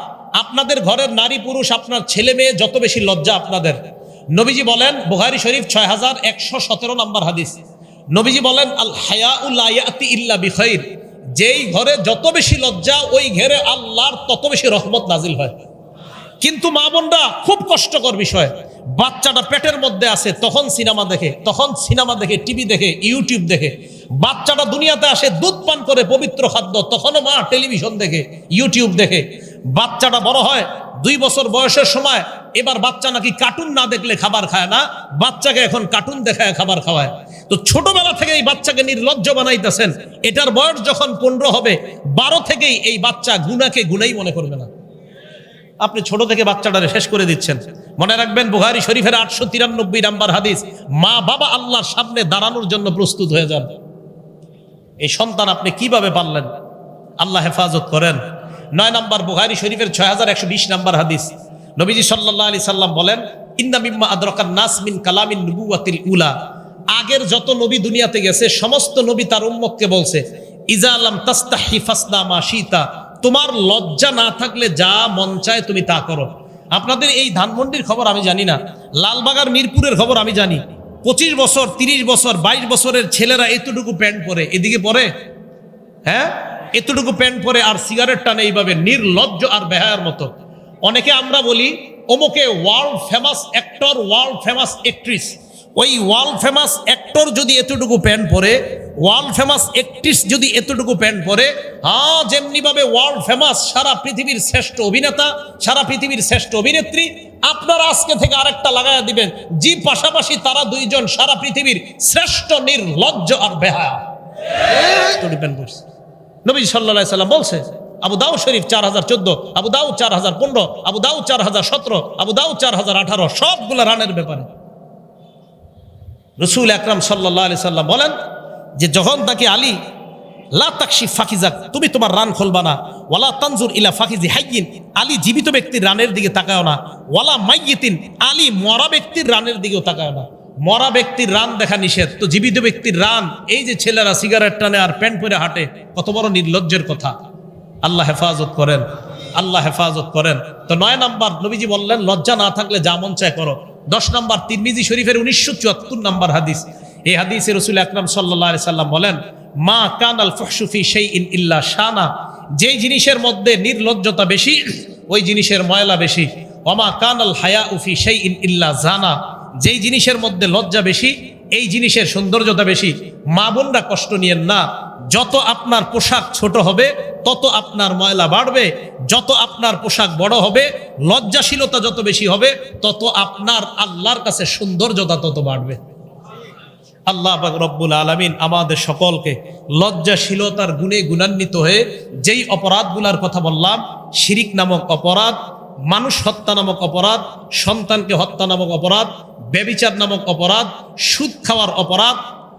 আপনাদের ঘরের নারী পুরুষ, আপনার ছেলে মেয়ে যত বেশি লজ্জা আপনাদের। নবীজি বলেন, বুখারী শরীফ 6117 নাম্বার হাদিস। নবীজি বলেন, আল হায়াউ লা ইয়াতি ইল্লা বিখাইর, যেই ঘরে যত বেশি লজ্জা, ওই ঘরে আল্লাহর তত বেশি রহমত নাজিল হয়। কিন্তু মা বোনরা, খুব কষ্টকর বিষয়, বাচ্চাটা পেটের মধ্যে আছে, তখন সিনেমা দেখে, টিভি দেখে, ইউটিউব দেখে। বাচ্চাটা দুনিয়াতে আসে, দুধ পান করে, পবিত্র খাদ্য, তখনও মা টেলিভিশন দেখে, ইউটিউব দেখে। বাচ্চাটা বড় হয়, 2 বছর বয়সের সময় এবার বাচ্চা নাকি কার্টুন না দেখলে খাবার খায় না, বাচ্চাকে এখন কার্টুন দেখায় খাবার খাওয়ায়। তো ছোটবেলা থেকে এই বাচ্চাকে নির্লজ্জ বানাইতেছেন। এটার বয়স যখন 15 হবে, 12 থেকেই এই বাচ্চা গুনাহকে গুনাই মনে করবে না। আপনি ছোট থেকে বাচ্চাটারে শেষ করে দিচ্ছেন। মনে রাখবেন, বুখারী শরীফের 893 নাম্বার হাদিস, মা বাবা আল্লাহর সামনে দাঁড়ানোর জন্য প্রস্তুত হয়ে যান। এই সন্তান আপনি কিভাবে পাললেন? আল্লাহ হেফাজত করেন। 9 নাম্বার বুখারী শরীফের 6120 নাম্বার হাদিস, নবীজি সাল্লাল্লাহু আলাইহি সাল্লাম বলেন, ইন্না মিম্মা আদরাকান নাস মিন কালামিন নুবুওয়াতিল উলা। আগের যত নবী দুনিয়াতে গেছে সমস্ত নবী তার উম্মতকে বলছে, ইজা লাম তাস্তাহি ফাসনা মা শিতা, তোমার লজ্জা না থাকলে যা মন চায় তুমি তা করো। আপনাদের এই ধানমন্ডির খবর আমি জানি না, লালবাগার মিরপুরের খবর আমি জানি। 25 বছর 30 বছর 22 বছরের ছেলেরা এতটুকু প্যান্ট পরে, এদিকে পরে, হ্যাঁ, এতটুকু প্যান্ট পরে আর সিগারেট টানে এইভাবে নির্লজ্জ আর বেহায়ার মতো। অনেকে আমরা বলি অমুকে world famous actor, world famous actress. ওই ওয়ার্ল্ড ফেমাস অ্যাক্টর যদি এতটুকু প্যান্ট পরে, ওয়ার্ল্ড ফেমাস অ্যাক্ট্রেস যদি এতটুকু প্যান্ট পরে, হ্যাঁ, যেমনি ভাবে ওয়ার্ল্ড ফেমাস সারা পৃথিবীর শ্রেষ্ঠ অভিনেতা, সারা পৃথিবীর শ্রেষ্ঠ অভিনেত্রী, আপনারা আজকে থেকে আরেকটা লাগায়া দিবেন, জি পাশাপাশি তারা দুইজন সারা পৃথিবীর শ্রেষ্ঠ নির্লজ্জ আর বেহায়া। নবী সাল্লাল্লাহু আলাইহি সাল্লাম বলছে, আবু দাউদ শরীফ 4014, আবু দাউদ 4015, আবু দাউদ 4017, আবু দাউদ 4018, সবগুলো রানের ব্যাপারে। রাসূল আকরাম সাল্লাল্লাহু আলাইহি সাল্লাম বলেন যে যখন তাকে আলী, লা তাকশিফ ফাকিজাক, তুমি তোমার রান খুলবা না, ওয়ালা তানজুর ইলা ফাকিজি হাইয়িন, আলী জীবিত ব্যক্তির রানের দিকে তাকায় না, ওয়ালা মাইয়িতিন, আলী মরা ব্যক্তির রানের দিকেও তাকায় না। মরা ব্যক্তির রান দেখা নিষেধ, তো জীবিত ব্যক্তির রান, এই যে ছেলেরা সিগারেট টানে আর প্যান্ট পরে হাঁটে, কত বড় নির্লজ্জের কথা। আল্লাহ হেফাজত করেন, আল্লাহ হেফাজত করেন। তো 9 নাম্বার নবীজি বললেন, লজ্জা না থাকলে যা মন চায় করো। 10 নাম্বার তিরমিজি শরীফের 1974 নাম্বার হাদিস, এই হাদিসে রাসূল আকরাম সাল্লাল্লাহু আলাইহি সাল্লাম বলেন, মা কানাল ফুহশু ফি শাইইন ইল্লা শানা, যেই জিনিসের মধ্যে নির্লজ্জতা বেশি ওই জিনিসের ময়লা বেশি। ওমা কানাল হায়াউ ফি শাইইন ইল্লা জানা, যেই জিনিসের মধ্যে লজ্জা বেশি এই জিনিসের সৌন্দর্যতা বেশি। মা বোনরা কষ্ট নিয়েন না, যত আপনার পোশাক ছোট হবে তত আপনার ময়লা বাড়বে, যত আপনার পোশাক বড় হবে, লজ্জাশীলতা যত বেশি হবে, তত আপনার আল্লাহর কাছে সৌন্দর্যতা তত বাড়বে। আল্লাহ পাক রব্বুল আলামিন আমাদের সকলকে লজ্জাশীলতার গুণে গুণান্বিত হয়ে যেই অপরাধগুলার কথা বললাম, শিরিক নামক অপরাধ, মানুষ হত্যা নামক অপরাধ, সন্তানকে হত্যা নামক অপরাধ, ব্যভিচার নামক অপরাধ, সুদ খাওয়ার অপরাধ,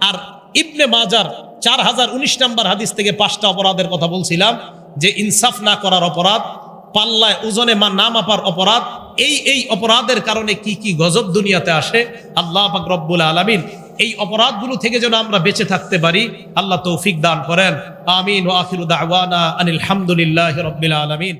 আর ইবনে মাজার 4019 নাম্বার হাদিস থেকে 5টা অপরাধের কথা বলছিলাম, যে ইনসাফ না করার অপরাধ, পাল্লায় ওজনে না মাপার অপরাধ, এই অপরাধের কারণে কি কি গজব দুনিয়াতে আসে। আল্লাহ পাক রব্বুল আলামিন এই অপরাধগুলো থেকে যেন আমরা বেঁচে থাকতে পারি, আল্লাহ তৌফিক দান করেন। আমিন ওয়া আখিরু দাওয়ানা আনিল হামদুলিল্লাহি রাব্বিল আলামিন।